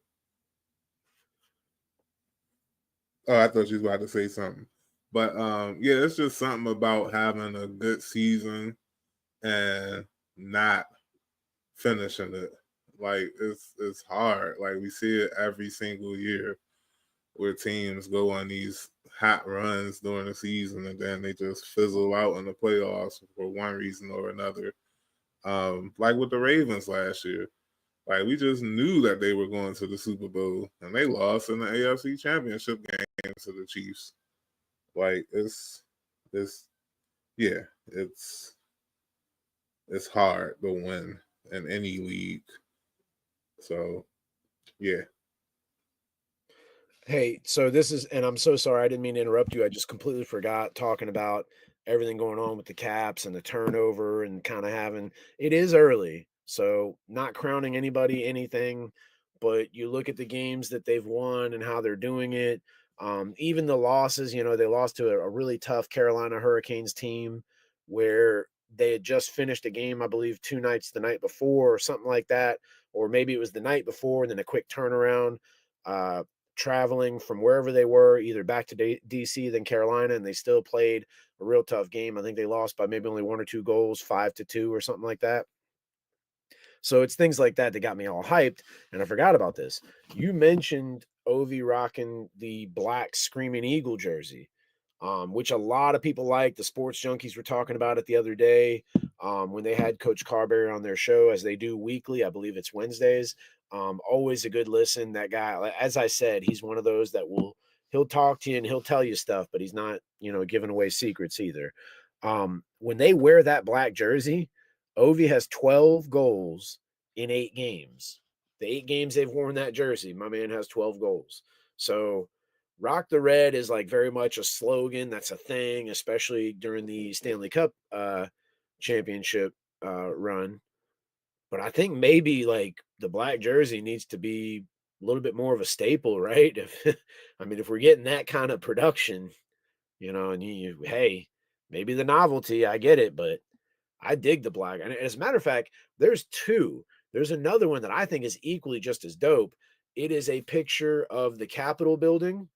Speaker 1: Oh, I thought you was about to say something. But yeah, it's just something about having a good season and not finishing it. Like it's hard. Like we see it every single year where teams go on these hot runs during the season and then they just fizzle out in the playoffs for one reason or another. Like with the Ravens last year. Like we just knew that they were going to the Super Bowl and they lost in the AFC Championship game to the Chiefs. Like it's yeah, it's hard to win in any league. So yeah.
Speaker 2: Hey, so this is, and I'm so sorry, I didn't mean to interrupt you. I just completely forgot talking about everything going on with the Caps and the turnover and kind of having it is early. So, not crowning anybody anything, but you look at the games that they've won and how they're doing it. Even the losses, they lost to a really tough Carolina Hurricanes team where they had just finished a game, I believe, two nights the night before or something like that. Or maybe it was the night before and then a quick turnaround. Traveling from wherever they were, either back to DC then Carolina, and they still played a real tough game. I think they lost by maybe only one or two goals, 5-2 or something like that. So it's things like that that got me all hyped. And I forgot about this. You mentioned Ovi rocking the black Screaming Eagle jersey, which a lot of people like. The sports junkies were talking about it the other day when they had Coach Carberry on their show, as they do weekly. I believe it's Wednesdays. Always a good listen. That guy, as I said, he's one of those that he'll talk to you and he'll tell you stuff, but he's not, giving away secrets either. When they wear that black jersey, Ovi has 12 goals in 8 games. The 8 games they've worn that jersey, my man has 12 goals. So rock the red is like very much a slogan. That's a thing, especially during the Stanley Cup championship run. But I think maybe like the black jersey needs to be a little bit more of a staple, right? If we're getting that kind of production, and hey, maybe the novelty, I get it, but I dig the black. And as a matter of fact, there's two. There's another one that I think is equally just as dope. It is a picture of the Capitol building.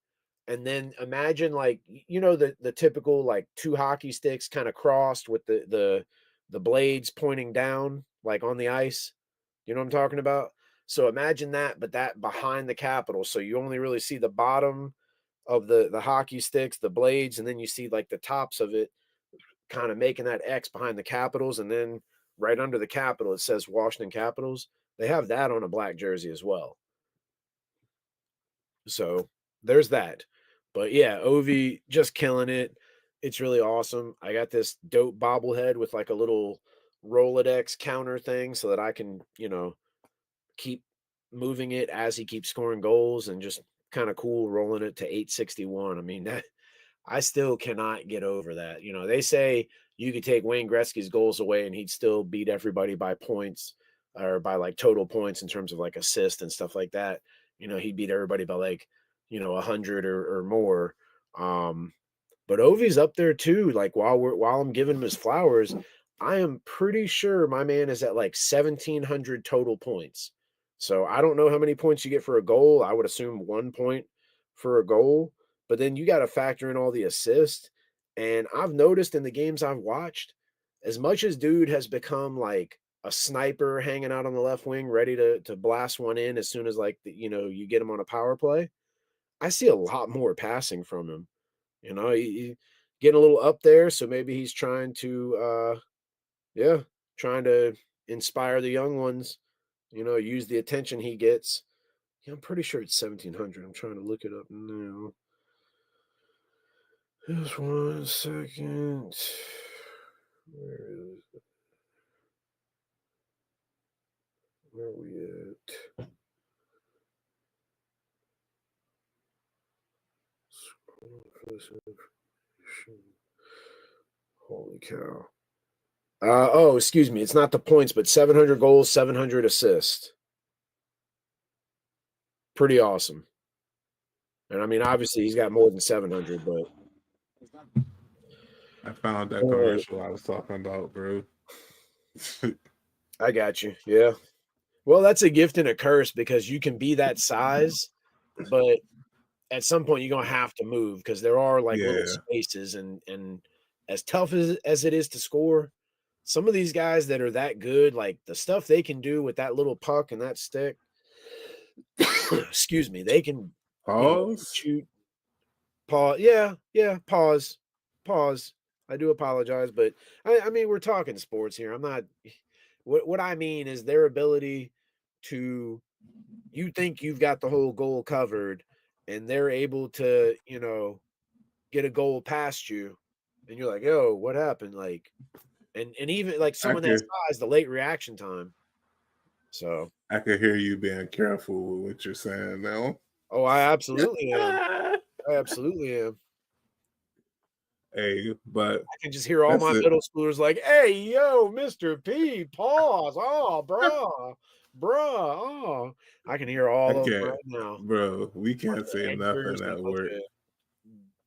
Speaker 2: And then imagine like, the typical like two hockey sticks kind of crossed with the blades pointing down, like on the ice. You know what I'm talking about? So imagine that, but that behind the Capitol. So you only really see the bottom of the hockey sticks, the blades, and then you see like the tops of it kind of making that X behind the Capitals, and then right under the Capitol it says Washington Capitals. They have that on a black jersey as well. So there's that. But yeah, Ovi just killing it. It's really awesome. I got this dope bobblehead with like a little Rolodex counter thing so that I can, keep moving it as he keeps scoring goals, and just kind of cool rolling it to 861. I mean, that I still cannot get over that. They say you could take Wayne Gretzky's goals away and he'd still beat everybody by points, or by like total points in terms of like assist and stuff like that. He'd beat everybody by like, 100 or more. But Ovi's up there too. Like while I'm giving him his flowers, I am pretty sure my man is at like 1,700 total points. So I don't know how many points you get for a goal. I would assume 1 point for a goal, but then you got to factor in all the assists. And I've noticed in the games I've watched, as much as dude has become like a sniper hanging out on the left wing, ready to blast one in as soon as like you get him on a power play, I see a lot more passing from him. He getting a little up there, so maybe he's trying to, trying to inspire the young ones. Use the attention he gets. Yeah, I'm pretty sure it's 1,700. I'm trying to look it up now. Just 1 second. Where is it? Where are we at? Holy cow. Excuse me. It's not the points, but 700 goals, 700 assists. Pretty awesome. And I mean, obviously, he's got more than 700, but
Speaker 1: I found that commercial I was talking about, bro.
Speaker 2: I got you. Yeah. Well, that's a gift and a curse, because you can be that size, but at some point you're gonna have to move, because there are like little spaces, and as tough as it is to score, some of these guys that are that good, like the stuff they can do with that little puck and that stick, excuse me, they can shoot. Pause. Yeah. Pause. I do apologize, but I mean, we're talking sports here. I'm not. What I mean is their ability to. You think you've got the whole goal covered, and they're able to, get a goal past you, and you're like, "Yo, what happened?" Like, and even like someone that size, the late reaction time. So
Speaker 1: I can hear you being careful with what you're saying now.
Speaker 2: Oh, I absolutely am. I absolutely am.
Speaker 1: Hey, but
Speaker 2: I can just hear all my middle schoolers like, "Hey, yo, Mr. P, pause. Oh, bruh, oh." I can hear all of them right now.
Speaker 1: Bro, we can't say nothing at work.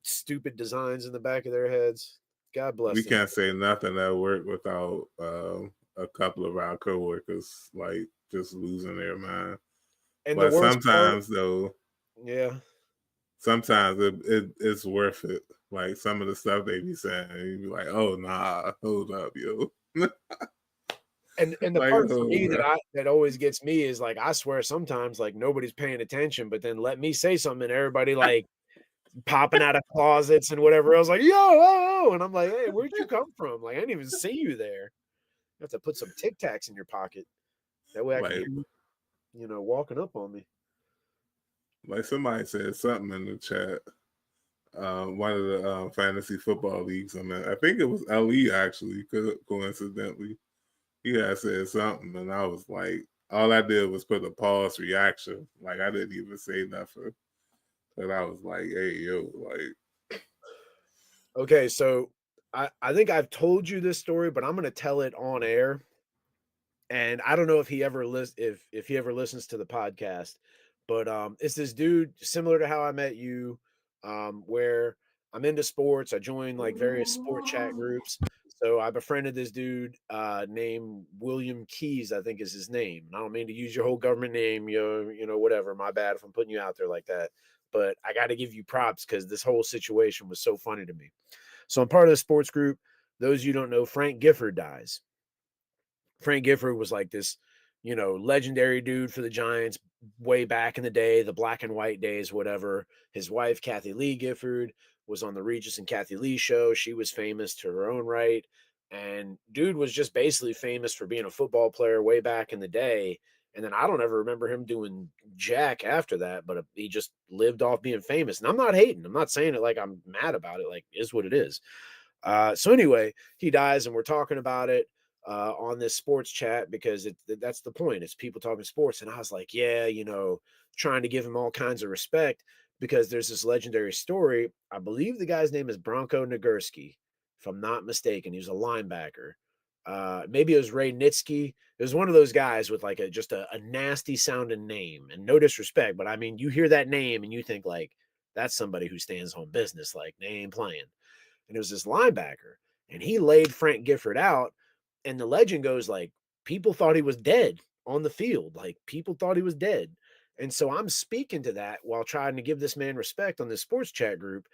Speaker 2: Stupid designs in the back of their heads. God bless
Speaker 1: We
Speaker 2: them.
Speaker 1: can't say nothing at work without a couple of our coworkers like just losing their mind.
Speaker 2: And
Speaker 1: but
Speaker 2: the worst
Speaker 1: sometimes
Speaker 2: part,
Speaker 1: though, sometimes it's worth it. Like some of the stuff they be saying, you be like, "Oh nah, hold up, yo."
Speaker 2: And the like, part for me that always gets me is like, I swear sometimes like nobody's paying attention, but then let me say something and everybody like popping out of closets and whatever else, like, "Yo, oh," and I'm like, "Hey, where'd you come from? Like, I didn't even see you there." You have to put some Tic Tacs in your pocket. That way I can hear you, walking up on me.
Speaker 1: Like somebody said something in the chat. One of the fantasy football leagues I'm in. I think it was LE actually, coincidentally. He had said something, and I was like, all I did was put a pause reaction. Like I didn't even say nothing. And I was like, "Hey, yo, like."
Speaker 2: Okay, so I think I've told you this story, but I'm going to tell it on air. And I don't know if he ever if he ever listens to the podcast, but it's this dude similar to how I met you, where I'm into sports. I joined like various sport chat groups. So I befriended this dude named William Keys, I think is his name. And I don't mean to use your whole government name, whatever. My bad if I'm putting you out there like that. But I got to give you props because this whole situation was so funny to me. So I'm part of the sports group. Those you don't know, Frank Gifford dies. Frank Gifford was like this legendary dude for the Giants way back in the day, the black and white days, whatever. His wife, Kathy Lee Gifford, was on the Regis and Kathy Lee show. She was famous to her own right. And dude was just basically famous for being a football player way back in the day. And then I don't ever remember him doing jack after that, but he just lived off being famous. And I'm not hating. I'm not saying it like I'm mad about it. Like, is what it is. So anyway, he dies, and we're talking about it on this sports chat because that's the point. It's people talking sports, and I was like, yeah, trying to give him all kinds of respect because there's this legendary story. I believe the guy's name is Bronco Nagurski, if I'm not mistaken. He was a linebacker. Maybe it was Ray Nitsky. It was one of those guys with like just a nasty sounding name, and no disrespect, but I mean, you hear that name and you think like that's somebody who stands on business, like they ain't playing. And it was this linebacker, and he laid Frank Gifford out. And the legend goes like, people thought he was dead on the field. Like people thought he was dead. And so I'm speaking to that while trying to give this man respect on this sports chat group.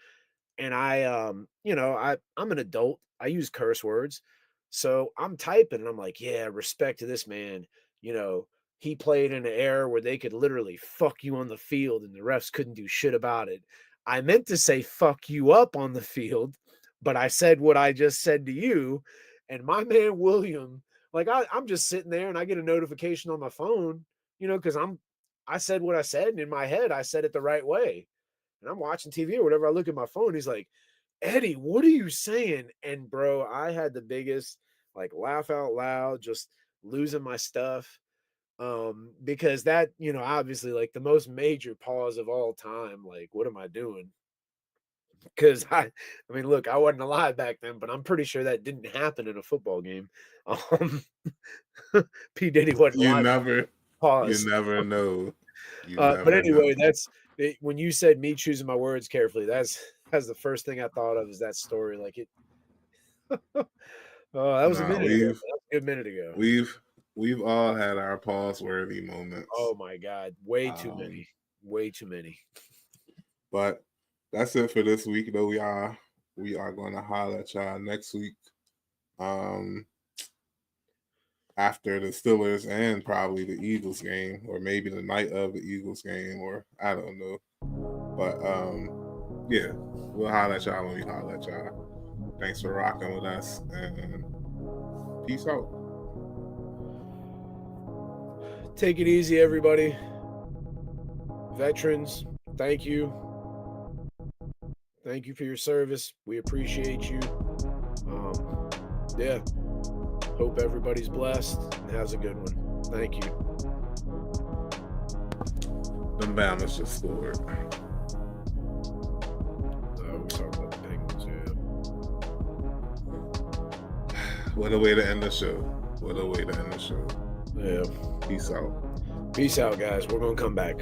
Speaker 2: And I'm an adult. I use curse words. So I'm typing and I'm like, yeah, respect to this man. You know, he played in an era where they could literally fuck you on the field and the refs couldn't do shit about it. I meant to say fuck you up on the field, but I said what I just said to you. And my man William, like I'm just sitting there and I get a notification on my phone, because I said what I said, and in my head I said it the right way. And I'm watching TV or whatever. I look at my phone. He's like, Eddie, what are you saying? And bro, I had the biggest like laugh out loud, just losing my stuff. Because that, obviously like the most major pause of all time. Like, what am I doing? Because I mean, look, I wasn't alive back then, but I'm pretty sure that didn't happen in a football game. Um, P. Diddy wasn't
Speaker 1: You
Speaker 2: alive.
Speaker 1: never,
Speaker 2: Pause.
Speaker 1: you never know. You
Speaker 2: But
Speaker 1: never know.
Speaker 2: anyway, that's when you said me choosing my words carefully. That's the first thing I thought of is that story. Like it. Oh, that was a
Speaker 1: Nah,
Speaker 2: minute ago. That was a good minute ago.
Speaker 1: we've all had our pause worthy moments.
Speaker 2: Oh my God, way too many, way too many.
Speaker 1: But that's it for this week. Though we are going to holler at y'all next week. After the Steelers and probably the Eagles game, or maybe the night of the Eagles game, or I don't know. But yeah, we'll holler at y'all when we holler at y'all. Thanks for rocking with us, and peace out.
Speaker 2: Take it easy, everybody. Veterans, thank you. Thank you for your service. We appreciate you. Yeah. Hope everybody's blessed and has a good one. Thank you.
Speaker 1: The Bama's just scored.
Speaker 2: We're talking about the Penguins,
Speaker 1: yeah. What a way to end the show. What a way to end the show.
Speaker 2: Yeah.
Speaker 1: Peace out.
Speaker 2: Peace out, guys. We're going to come back.